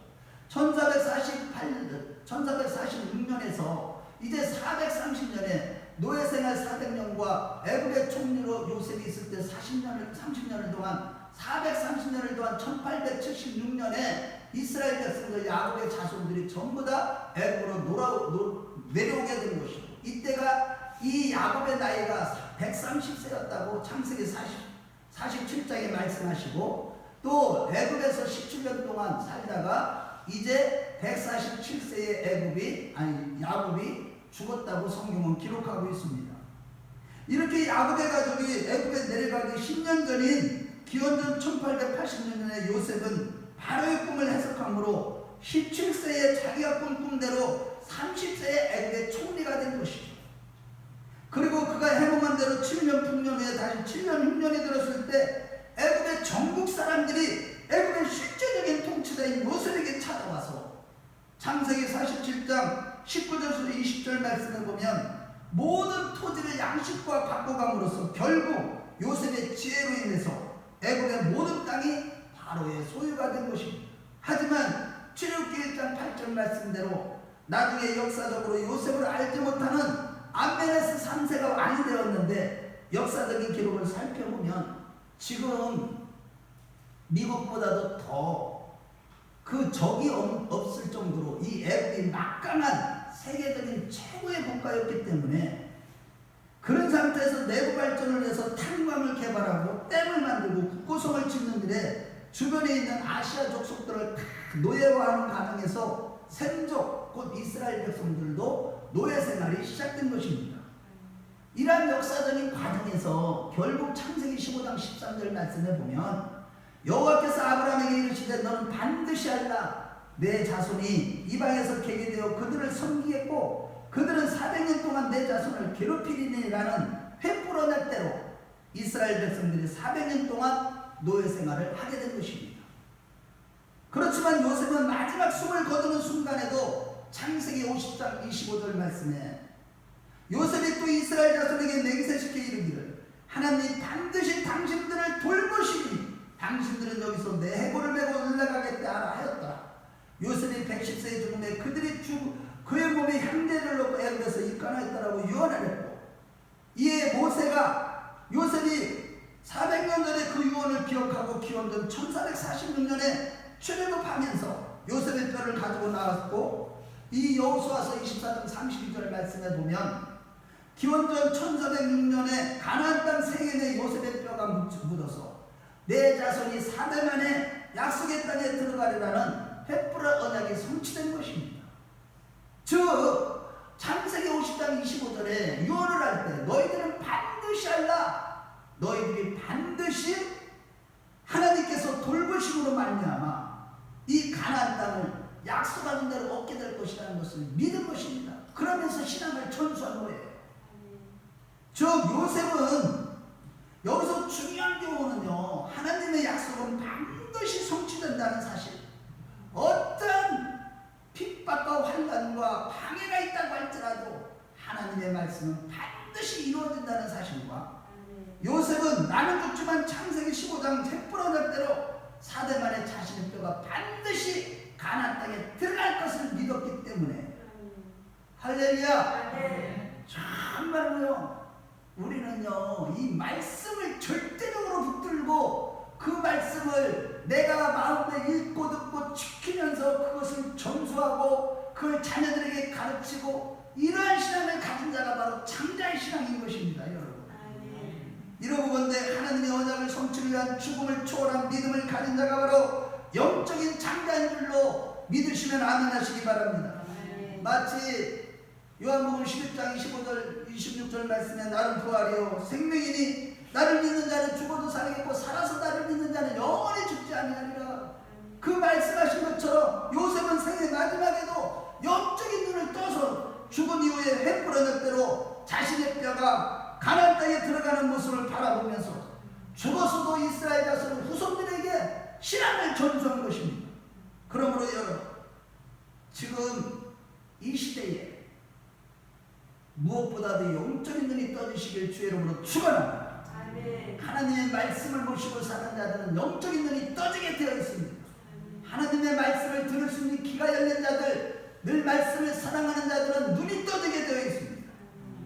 1446년에서 이제 430년에 노예 생활 400년과 애굽의 총리로 요셉이 있을 때 30년을 동안 430년을 동안 1876년에 이스라엘 백성들 야곱의 자손들이 전부 다 애굽으로 내려오게 된 것이고 이때가 이 야곱의 나이가 130세였다고 창세기 47장에 말씀하시고 또 애굽에서 17년 동안 살다가 이제 147세의 야곱이 죽었다고 성경은 기록하고 있습니다. 이렇게 야곱의 가족이 애굽에 내려가기 10년 전인 기원전 1880년에 요셉은 바로의 꿈을 해석함으로 17세에 자기가 꾼 꿈대로 30세에 애굽의 총리가 된 것이죠. 그리고 그가 해몽한 대로 7년 풍년 후에 다시 7년 흉년이 들었을 때 애굽의 전국 사람들이 애굽의 실제적인 통치자인 요셉에게 찾아와서 창세기 47장 19절에서 20절 말씀을 보면 모든 토지를 양식과 바꿔감으로써 결국 요셉의 지혜로 인해서 애굽의 모든 땅이 바로의 소유가 된 것입니다. 하지만 출애굽기 1장 8절 말씀대로 나중에 역사적으로 요셉을 알지 못하는 암메네스 3세가 왕이 되었는데 역사적인 기록을 살펴보면 지금 미국보다도 더 그 적이 없을 정도로 이 애굽이 막강한 세계적인 최고의 국가였기 때문에 그런 상태에서 내부 발전을 해서 탄광을 개발하고 댐을 만들고 국고성을 짓는 일에 주변에 있는 아시아 족속들을 다 노예화하는 과정에서 셈족 곧 이스라엘 백성들도 노예 생활이 시작된 것입니다. 이러한 역사적인 과정에서 결국 창세기 15장 13절 말씀에 보면 여호와께서 아브라함에게 이르시되 너는 반드시 알라 내 자손이 이방에서 계계되어 그들을 섬기겠고 그들은 400년 동안 내 자손을 괴롭히리니라는 횃불어낼 대로 이스라엘 백성들이 400년 동안 노예 생활을 하게 된 것입니다. 그렇지만 요셉은 마지막 숨을 거두는 순간에도 창세기 50장 25절 말씀에 요셉이 또 이스라엘 자손에게 맹세시켜 이르기를 하나님이 반드시 당신들을 돌보시니 당신들은 여기서 내 해골을 메고 올라가겠다 하라 하였더라. 요셉이 110세에 죽음에 그들이 그의 몸에 향대를 놓고 애굽에서 입간하였다라고 유언하였고 이에 모세가 요셉이 400년 전에 그 유언을 기억하고 기원전 1446년에 출애굽하면서 요셉의 뼈를 가지고 나왔고 이 여호수아서 24장 32절 말씀에 보면 기원전 1406년에 가나안 땅 세겜에 요셉의 뼈가 묻어서 내 자손이 4대 만에 약속의 땅에 들어가리라는 횃불의 언약이 성취된 것입니다. 즉 창세기 50장 25절에 유언을 할 때 너희들은 반드시 알라 너희들이 반드시 하나님께서 돌보심으로 말미암아 이 가나안 땅을 약속하는 대로 얻게 될 것이라는 것을 믿은 것입니다. 그러면서 신앙을 전수한 거예요. 즉 요셉은 여기서 중요한 경우는요, 하나님의 약속은 반드시 성취된다는 사실, 어떤 핍박과 환난과 방해가 있다고 할지라도 하나님의 말씀은 반드시 이루어진다는 사실과, 요셉은 나는 죽지만 창세기 15장 100% 대로 4대 만에 자신의 뼈가 반드시 가나안 땅에 들어갈 것을 믿었기 때문에, 할렐루야. 정말로요, 우리는요 이 말씀을 절대적으로 붙들고 그 말씀을 내가 마음에 읽고 듣고 지키면서 그것을 전수하고 그걸 자녀들에게 가르치고, 이러한 신앙을 가진 자가 바로 장자의 신앙인 것입니다. 여러분, 이러고 본데 하나님의 언약을 성취를 위한 죽음을 초월한 믿음을 가진 자가 바로 영적인 장자인 줄로 믿으시면 아멘하시기 바랍니다. 마치 요한복음 11장 25절 26절 말씀에 나는 부활이요 생명이니 나를 믿는 자는 죽어도 살겠고 살아서 나를 믿는 자는 영원히 죽지 아니하리라. 그 말씀하신 것처럼 요셉은 생애 마지막에도 영적인 눈을 떠서 죽은 이후에 횃불어낼 대로 자신의 뼈가 가나안 땅에 들어가는 모습을 바라보면서 죽어서도 이스라엘 자손 후손들에게 신앙을 전수한 것입니다. 그러므로 여러분, 지금 이 시대에 무엇보다도 영적인 눈이 떠지시길 주의 이름으로 축원합니다. 하나님의 말씀을 보시고 사는 자들은 영적인 눈이 떠지게 되어 있습니다. 하나님의 말씀을 들을 수 있는 귀가 열린 자들, 늘 말씀을 사랑하는 자들은 눈이 떠지게 되어 있습니다.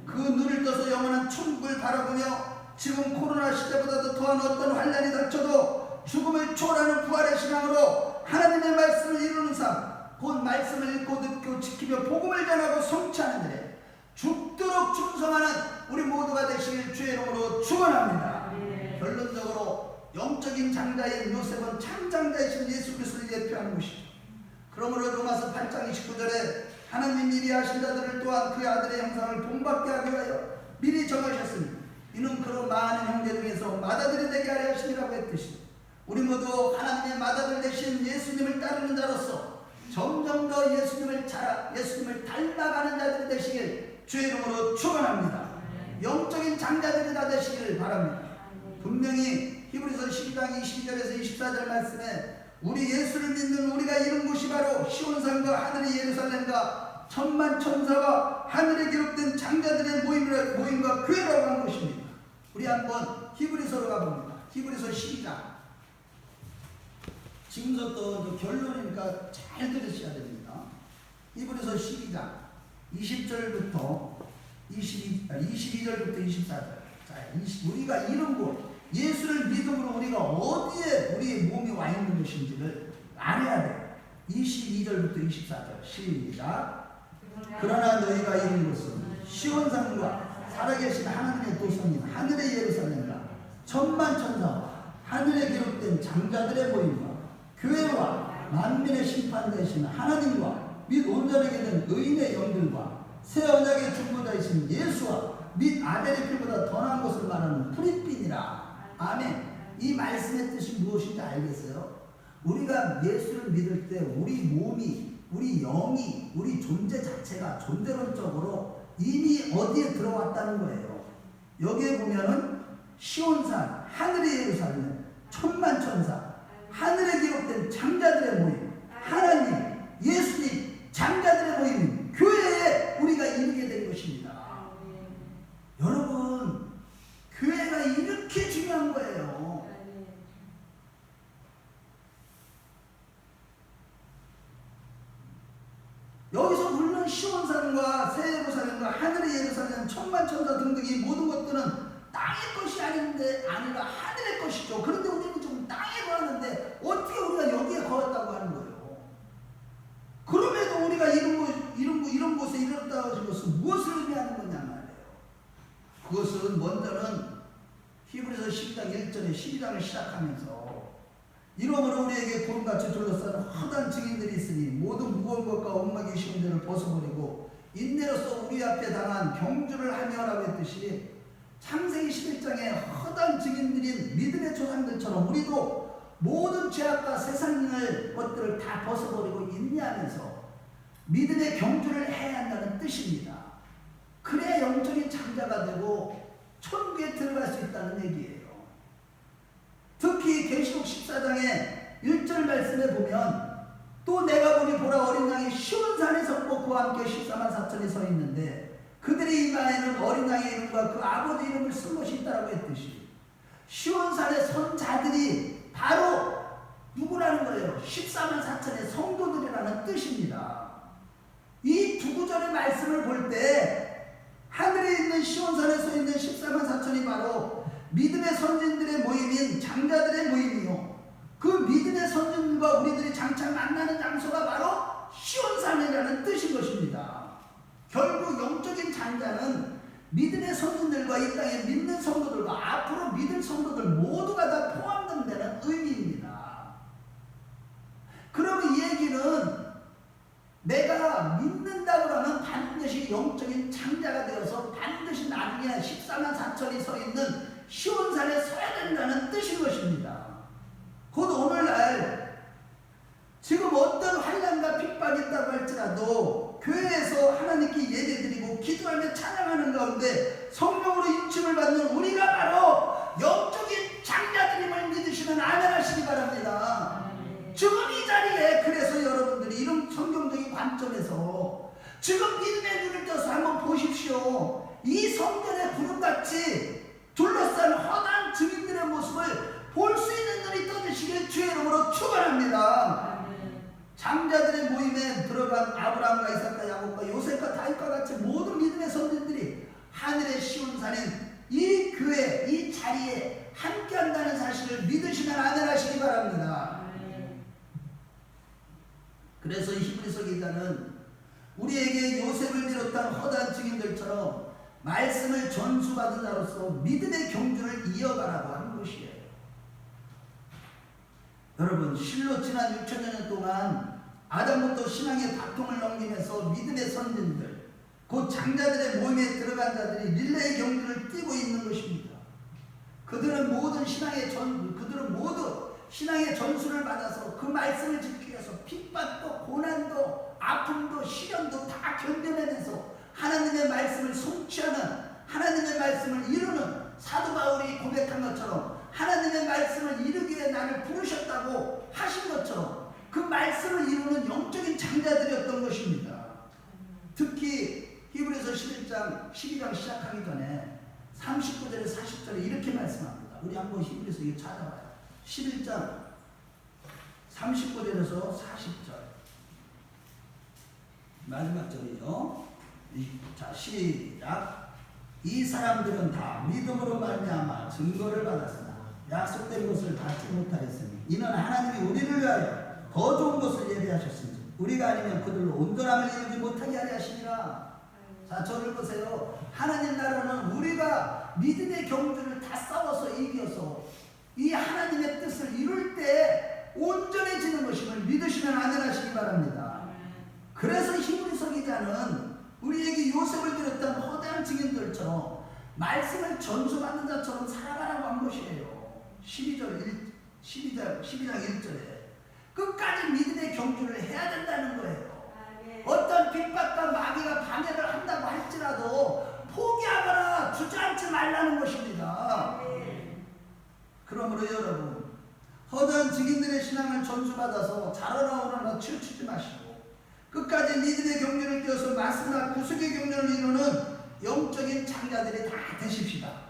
그 눈을 떠서 영원한 천국을 바라보며 지금 코로나 시대보다도 더한 어떤 환난이 닥쳐도 죽음을 초월하는 부활의 신앙으로 하나님의 말씀을 이루는 삶, 곧 말씀을 읽고 듣고 지키며 복음을 전하고 성취하는 일에 죽도록 충성하는 우리 모두가 되시길 주의 이름으로 축원합니다. 결론적으로 영적인 장자인 요셉은 참장자이신 예수 그리스도를 예표하는 것이죠. 그러므로 로마서 8장 29절에 하나님 미리 하신 자들을 또한 그의 아들의 형상을 본받게 하기 위하여 미리 정하셨으니 이는 그런 많은 형제 중에서 맏아들이 되게 하려 하심이라고 했듯이, 우리 모두 하나님의 맏아들 되신 예수님을 따르는 자로서 점점 더 예수님을 닮아가는 자들이 되시길 주의 이름으로 축원합니다. 영적인 장자들이 다 되시기를 바랍니다. 분명히 히브리서 12장 22절에서 24절 말씀에 우리 예수를 믿는 우리가 이룬 곳이 바로 시온산과 하늘의 예루살렘과 천만 천사와 하늘에 기록된 장자들의 모임과 교회라고 하는 것입니다. 우리 한번 히브리서로 가봅니다. 히브리서 12장. 지금부터 결론이니까 잘 들으셔야 됩니다. 히브리서 12장 20절부터 22절부터 24절. 자, 우리가 이런 곳, 예수를 믿음으로 우리가 어디에 우리의 몸이 와 있는 것인지를 알아야 돼요. 22절부터 24절 시작. 그러나 너희가 이룬 것은 시온산과 살아계신 하나님의 도성인 하늘의 예루살렘과 천만 천사와 하늘에 기록된 장자들의 모임과 교회와 만민의 심판 되신 하나님과 및 온전하게 된 의인의 영들과 새 언약의 중보자이신 예수와 및 아벨의 피보다 더 나은 것을 말하는 프리핀이라. 아멘. 이 말씀의 뜻이 무엇인지 알겠어요? 우리가 예수를 믿을 때 우리 몸이, 우리 영이, 우리 존재 자체가 존재론적으로 이미 어디에 들어왔다는 거예요. 여기에 보면은 시온산, 하늘의 예루살렘, 천만 천사, 하늘에 기록된 장자들의 모임, 하나님, 예수님, 장자들의 모임, 교회에 우리가 이르게 된 것입니다. 여러분, 교회가 이렇게 중요한 거예요. 여기서 물론 시온산과 새 예루살렘과 하늘의 예루살렘, 천만 천사 등등 이 모든 것들은 땅의 것이 아니라 하늘의 것이죠. 그런데 우리는 지금 땅에 거하는데 어떻게 우리가 여기에 거했다고 하는 거예요? 그럼에도 우리가 이런 곳에 이르렀다고 하신 것은 무엇을 의미하는 거냐 말이에요. 그것은 먼저는 히브리서 12장 1절에 12장을 시작하면서 이러므로 우리에게 구름같이 둘러싸는 허다한 증인들이 있으니 모든 무거운 것과 엉망이 쉬운 죄를 벗어버리고 인내로서 우리 앞에 당한 경주를 하며라고 했듯이 창세기 11장에 허다한 증인들인 믿음의 조상들처럼 우리도 모든 죄악과 세상의 것들을 다 벗어버리고 인내하면서 믿음의 경주를 해야 한다는 뜻입니다. 그래야 영적인 장자가 되고 천국에 들어갈 수 있다는 얘기예요. 특히 계시록 14장의 1절 말씀에 보면 또 내가 보니 보라 어린 양이 시온산에 섰고 그와 함께 14만 4천이 서 있는데 그들의 이마에는 어린 양의 이름과 그 아버지 이름을 쓴 것이 있다라고 했듯이 시온산에 선 자들이 바로 누구라는 거예요? 14만 4천의 성도들이라는 뜻입니다. 이 두 구절의 말씀을 볼 때 하늘에 있는 시온산에 서 있는 14만 4천이 바로 믿음의 선진들의 모임인 장자들의 모임이요. 그 믿음의 선진들과 우리들이 장차 만나는 장소가 바로 시온산이라는 뜻인 것입니다. 결국 영적인 장자는 믿음의 선진들과 이 땅에 믿는 성도들과 앞으로 믿을 성도들 모두가 다 포함된다는 의미입니다. 그러면 이 얘기는 내가 믿는다고 하면 반드시 영적인 장자가 되어서 반드시 나중에 14만 4천이 서 있는 시온산에 서야 된다는 뜻인 것입니다. 곧 오늘날 지금 어떤 환난과 핍박이 있다고 할지라도 교회에서 하나님께 예배드리고 기도하며 찬양하는 가운데 성령으로 인침을 받는 우리가 바로 영적인 장자들임을 믿으시면 아멘 하시기 바랍니다. 지금 이 자리에 그래서 여러분들이 이런 성경적인 관점에서 지금 믿음의 눈을 떠서 한번 보십시오. 이 성전의 구름같이 둘러싼 허다한 증인들의 모습을 볼 수 있는 눈이 떠지시길 주의 이름으로 축원합니다. 장자들의 모임에 들어간 아브라함과 이삭과 야곱과 요셉과 다윗과 같이 모든 믿음의 선진들이 하늘의 시온산인 이 교회 이 자리에 함께한다는 사실을 믿으시면 아멘 하시기 바랍니다. 그래서 히브리서 기자는 우리에게 요셉을 비롯한 허다한 증인들처럼 말씀을 전수받은 자로서 믿음의 경주를 이어가라고 하는 것이에요. 여러분 실로 지난 6천여 년 동안 아담부터 신앙의 바통을 넘기면서 믿음의 선진들 곧 장자들의 모임에 들어간 자들이 릴레이 경주를 뛰고 있는 것입니다. 그들은 모두 신앙의 전수를 받아서 그 말씀을 지키기 위해서 핍박도 고난도 아픔도 시련도 다 견뎌내면서 하나님의 말씀을 성취하는 하나님의 말씀을 이루는 사도 바울이 고백한 것처럼 하나님의 말씀을 이루기 위해 나를 부르셨다고 하신 것처럼 그 말씀을 이루는 영적인 장자들이었던 것입니다. 특히 히브리서 12장 시작하기 전에 39절에 40절에 이렇게 말씀합니다. 우리 한번 히브리서 이거 찾아봐요. 11장 39절에서 40절 마지막 절이요. 자 시작. 이 사람들은 다 믿음으로 말미암아 증거를 받았으나 약속된 것을 받지 못하였으니 이는 하나님이 우리를 위하여 더 좋은 것을 예비하셨으니 우리가 아니면 그들로 온전함을 이루지 못하게 하려 하시니라. 자 저를 보세요. 하나님 나라는 우리가 믿음의 경주를 다 싸워서 이겨서 이 하나님의 뜻을 이룰 때 온전해지는 것임을 믿으시면 아멘 하시기 바랍니다. 그래서 히브리서 기자는 우리에게 요셉을 비롯한 허다한 증인들처럼 말씀을 전수받는 자처럼 살아가라고 한 것이에요. 12장 1절에 끝까지 믿음의 경주를 해야 된다는 거예요. 어떤 핍박과 마귀가 방해를 한다고 할지라도 포기하거나 주저앉지 말라는 것입니다. 그러므로 여러분 허다한 증인들의 신앙을 전수받아서 자라나 오라나 치우치지 마시고 끝까지 믿음의 경륜을 띄어서 말씀과 구속의 경륜을 이루는 영적인 장자들이 다 되십시다.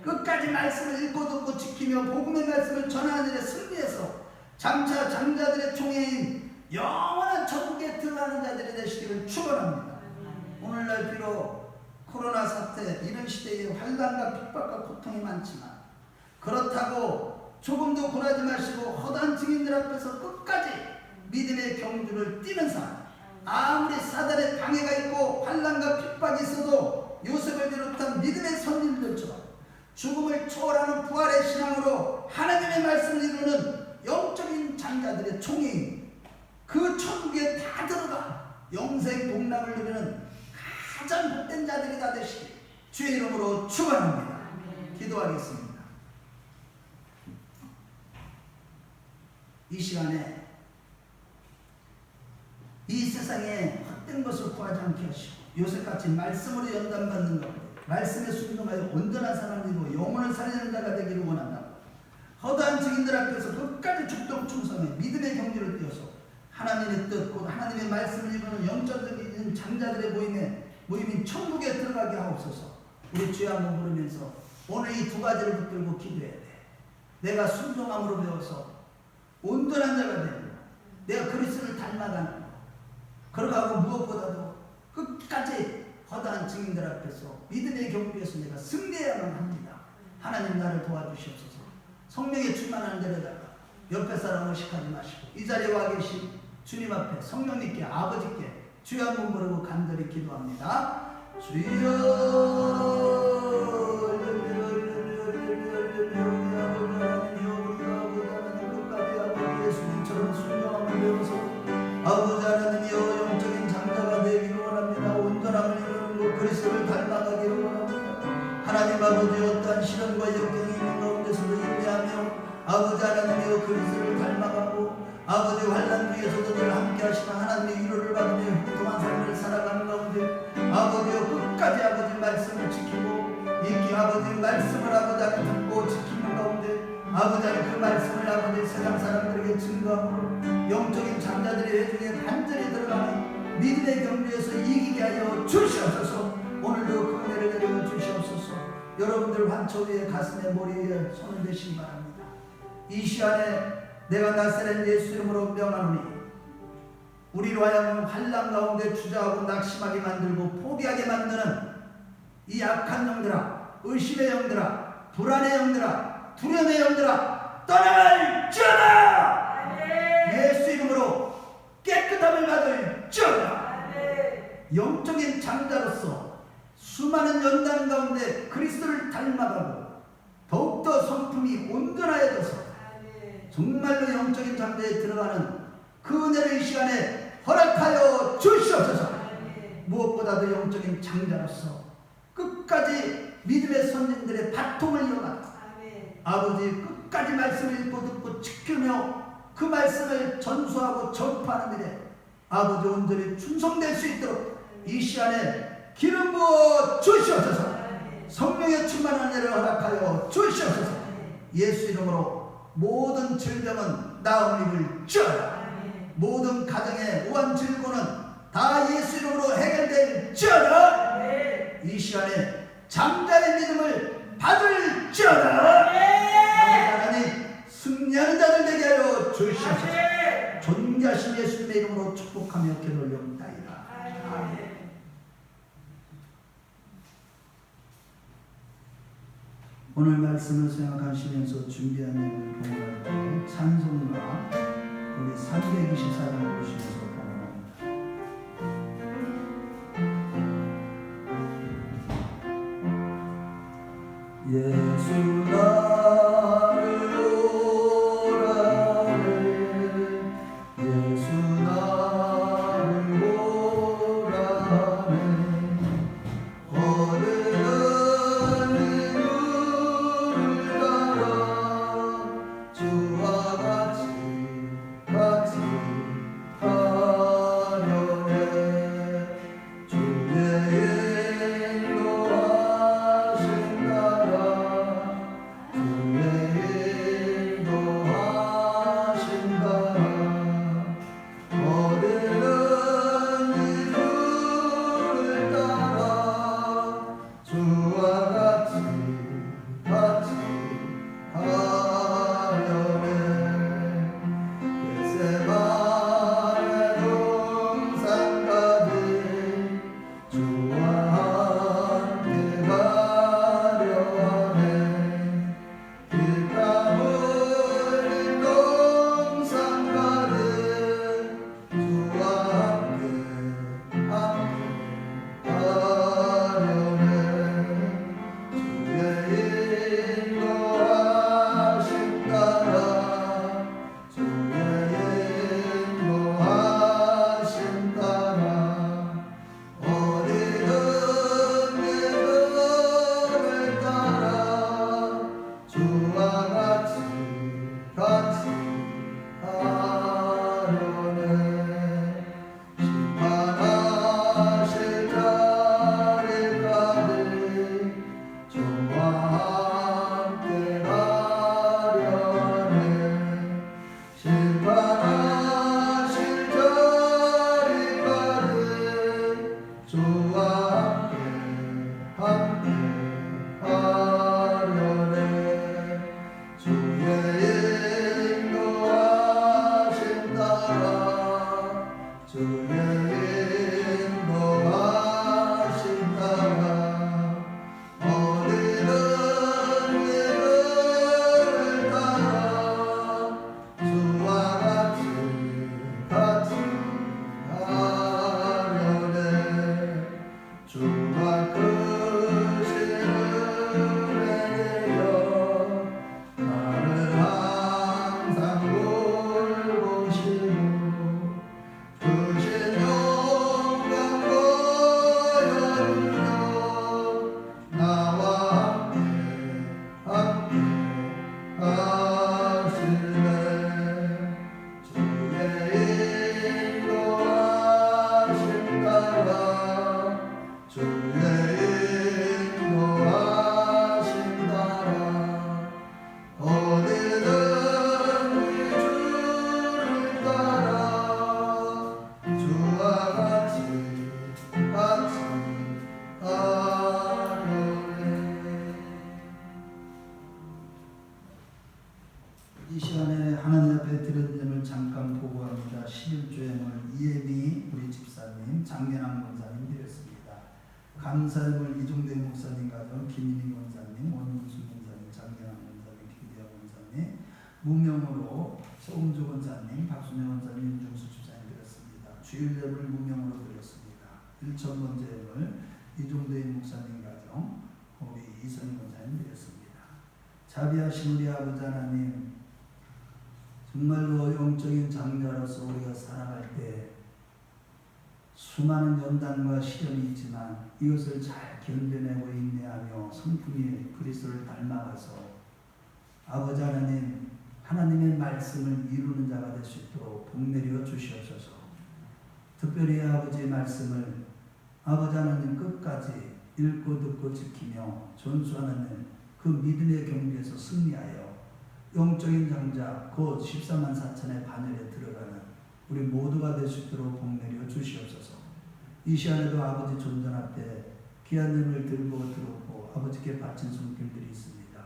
끝까지 말씀을 읽고 듣고 지키며 복음의 말씀을 전하는 일에 승리해서 장차 장자들의 총회인 영원한 천국에 들어가는 자들이 되시기를 축원합니다. 오늘날 비록 코로나 사태 이런 시대에 환난과 핍박과 고통이 많지만 그렇다고 조금도 굴하지 마시고 허다한 증인들 앞에서 끝까지 믿음의 경주를 뛰는 삶, 아무리 사단의 방해가 있고 환난과 핍박이 있어도 요셉을 비롯한 믿음의 선진들처럼 죽음을 초월하는 부활의 신앙으로 하나님의 말씀을 이루는 영적인 장자들의 총회인 그 천국에 다 들어가 영생 복락을 누리는 가장 복된 자들이 다 되시길 주의 이름으로 축원합니다. 기도하겠습니다. 이 시간에 이 세상에 헛된 것을 구하지 않게 하시고 요새같이 말씀으로 연단받는 가운데 말씀에 순종하여 온전한 사람이고 영혼을 살리는 자가 되기를 원한다. 허다한 증인들 앞에서 끝까지 죽도록 충성해 믿음의 경지를 띄어서 하나님의 뜻 곧 하나님의 말씀을 이루는 영적인 장자들의 모임인 천국에 들어가게 하옵소서. 우리 주여 한번 부르면서 오늘 이 두 가지를 붙들고 기도해야 돼. 내가 순종함으로 배워서 온전한 자가 되는 거, 내가 그리스도를 닮아가는 거, 그러고 무엇보다도 끝까지 허다한 증인들 앞에서 믿음의 경주에서 내가 승리해야만 합니다. 하나님 나를 도와주시옵소서. 성령의 충만한 데려다가 옆에 사람 의식하지 마시고 이 자리에 와 계신 주님 앞에 성령님께 아버지께 주여 한번 부르고 간절히 기도합니다. 주여 예수님처럼 순종함을 배워서 아버지 하나님이여 영적인 장자가 되기를 원합니다. 온전함을 이루는 것 그리스도를 닮아가기를 원합니다. 하나님 아버지 어떠한 시련과 역경이 있는 가운데서도 인내하며 아버지 하나님이여 그리스도를 닮아가고 아버지 환난 중에서도 늘 함께 하시는 하나님의 위로를 받으며 행동한 삶을 살아가는 가운데 아버지여 끝까지 아버지 말씀을 지키고 이 아버지 말씀을 아버지 안에 듣고 지키는 가운데 아버지 안에 그 말씀을 아버지 세상 사람들에게 증거함으로 영적인 장자들의 회중에 간절히 들어가는 믿음의 경주에서 이기게 하여 주시옵소서. 오늘도 그 은혜를 내려 주시옵소서. 여러분들 환초 위에 가슴에 머리 위에 손을 대시기 바랍니다. 이 시간에 내가 나사렛 예수 이름으로 명하노니 우리로 하여금 환난 가운데 주저하고 낙심하게 만들고 포기하게 만드는 이 악한 영들아, 의심의 영들아, 불안의 영들아, 두려움의 영들아 떠나갈지어다. 예수 이름으로 깨끗함을 받을지어다. 영적인 장자로서 수많은 연단 가운데 그리스도를 닮아가고 더욱더 성품이 온전하여져서 정말로 영적인 장자에 들어가는 그 은혜를 이 시간에 허락하여 주시옵소서. 무엇보다도 영적인 장자로서 끝까지 믿음의 선진들의 바통을 이어가다 아버지 끝까지 말씀을 읽고 듣고 지키며 그 말씀을 전수하고 전파하는 일에 아버지 온전히 충성될 수 있도록 이 시간에 기름 부어 주시옵소서. 성령의 충만한 은혜를 허락하여 주시옵소서. 예수 이름으로 모든 질병은 나음을 입을지어다. 모든 가정의 우한 질고는 다 예수 이름으로 해결될지어다. 이 시간에 장자의 믿음을 받을지어다. 하나님 승리하는 자들 되게 하여 주시옵소서. 존귀하신 예수님의 이름으로 축복하며 기도를 올려옵나이다. 아멘. 오늘 말씀을 생각하시면서 준비한 내용을 봉헌할 때 찬송가 우리 324장 보시면서 봉헌합니다. 예수 나를 오라네 예수 나를 오라네 주의 감사함을 이종대 목사님 가정, 김인희 권사님, 원문수 권사님, 장경환 권사님, 김대영 권사님, 무명으로 서웅주 권사님, 박순영 권사님, 윤중수 주사님 드렸습니다. 주일 예배를 무명으로 드렸습니다. 1,000번째 예배를 이종대 목사님 가정, 우리 이선희 권사님 드렸습니다. 자비하신 우리 아버지 하나님, 정말로 영적인 장자로서 우리가 살아갈 때 수많은 연단과 시련이 있지만 이것을 잘 견뎌내고 인내하며 성품이 그리스도를 닮아가서 아버지 하나님, 하나님의 말씀을 이루는 자가 될 수 있도록 복내려 주시옵소서. 특별히 아버지의 말씀을 아버지 하나님 끝까지 읽고 듣고 지키며 전수하는 그 믿음의 경주에서 승리하여 영적인 장자 곧 14만 4천의 반열에 들어가는 우리 모두가 될 수 있도록 복내려 주시옵소서. 이 시간에도 아버지 존전 앞에 귀한 예물을 들고 들었고 아버지께 바친 손길들이 있습니다.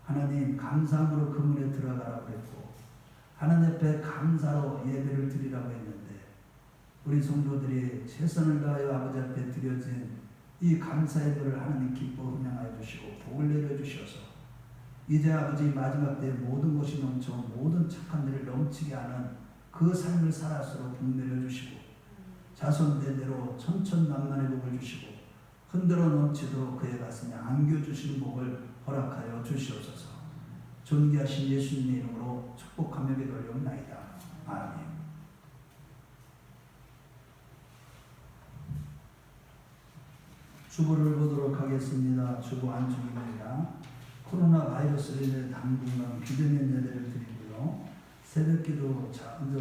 하나님, 감사함으로 그 문에 들어가라고 했고 하나님 앞에 감사로 예배를 드리라고 했는데 우리 성도들이 최선을 다하여 아버지 앞에 드려진 이 감사 예배를 하나님 기뻐 흠양하여 주시고 복을 내려 주셔서 이제 아버지 마지막 때에 모든 것이 넘쳐 모든 착한 일을 넘치게 하는 그 삶을 살았으로 복 내려 주시고 자손 대대로 천천만만의 복을 주시고 흔들어 넘치도록 그의 가슴에 안겨주시는 복을 허락하여 주시옵소서. 존귀하신 예수님의 이름으로 축복하며 기도하옵나이다. 아멘. 주보를 보도록 하겠습니다. 주보 안축입니다. 코로나 바이러스로 인해 당분간 비대면 예배를 드리고요. 새벽기도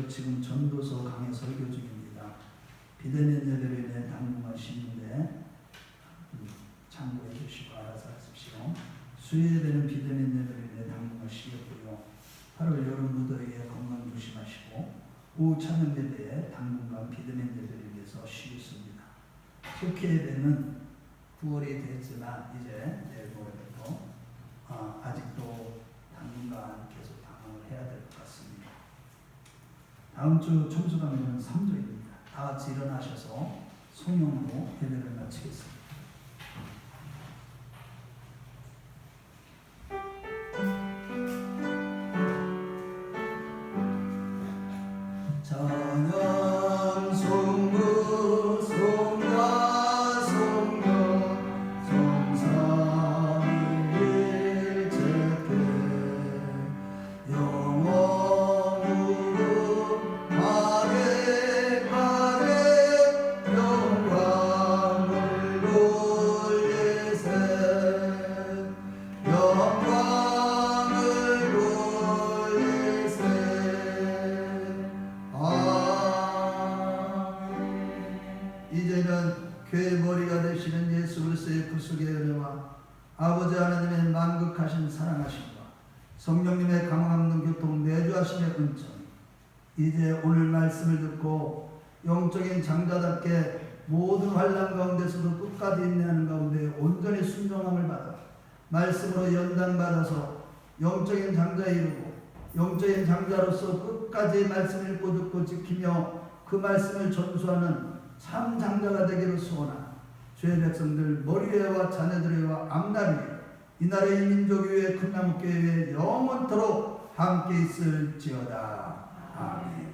지금 전도서 강의 설교 중입니다. 비대면 예배로 인해 당분간 쉬는데 참고해 주시고 알아서 하십시오. 수요예배는 비대면 예배로 인해 당분간 쉬었고요. 8월 여름 무더위에 건강 조심하시고 오후 찬양 예배에 당분간 비대면 예배를 위해서 쉬겠습니다. 속회 예배는 9월이 됐지만 이제 내일 모레부터 아직도 당분간 계속 방황을 해야 될 것 같습니다. 다음 주 청소 강의는 3조입니다. 다 같이 일어나셔서 성령으로 예배를 마치겠습니다. 찬양 송구 송가 송가 성삼일체께 영원으로 아래 영광을 돌리세 영광을 돌리세 이제는 교회 머리가 되시는 예수 그리스도의 구속의 은혜와 아버지 하나님의 만극하신 사랑하심과 성령님의 강함없는 교통 내주하심의 은총이 이제 오늘 말씀을 듣고 영적인 장자답게 모든 환난 가운데서도 끝까지 인내하는 가운데 온전히 순종함을 받아 말씀으로 연단받아서 영적인 장자에 이르고 영적인 장자로서 끝까지 말씀을 읽고 듣고 지키며 그 말씀을 전수하는 참 장자가 되기를 소원하는 주의 백성들 머리회와 자녀들회와 앞날이 이 나라의 민족교회 큰나무교회에 영원토록 함께 있을지어다. 아멘.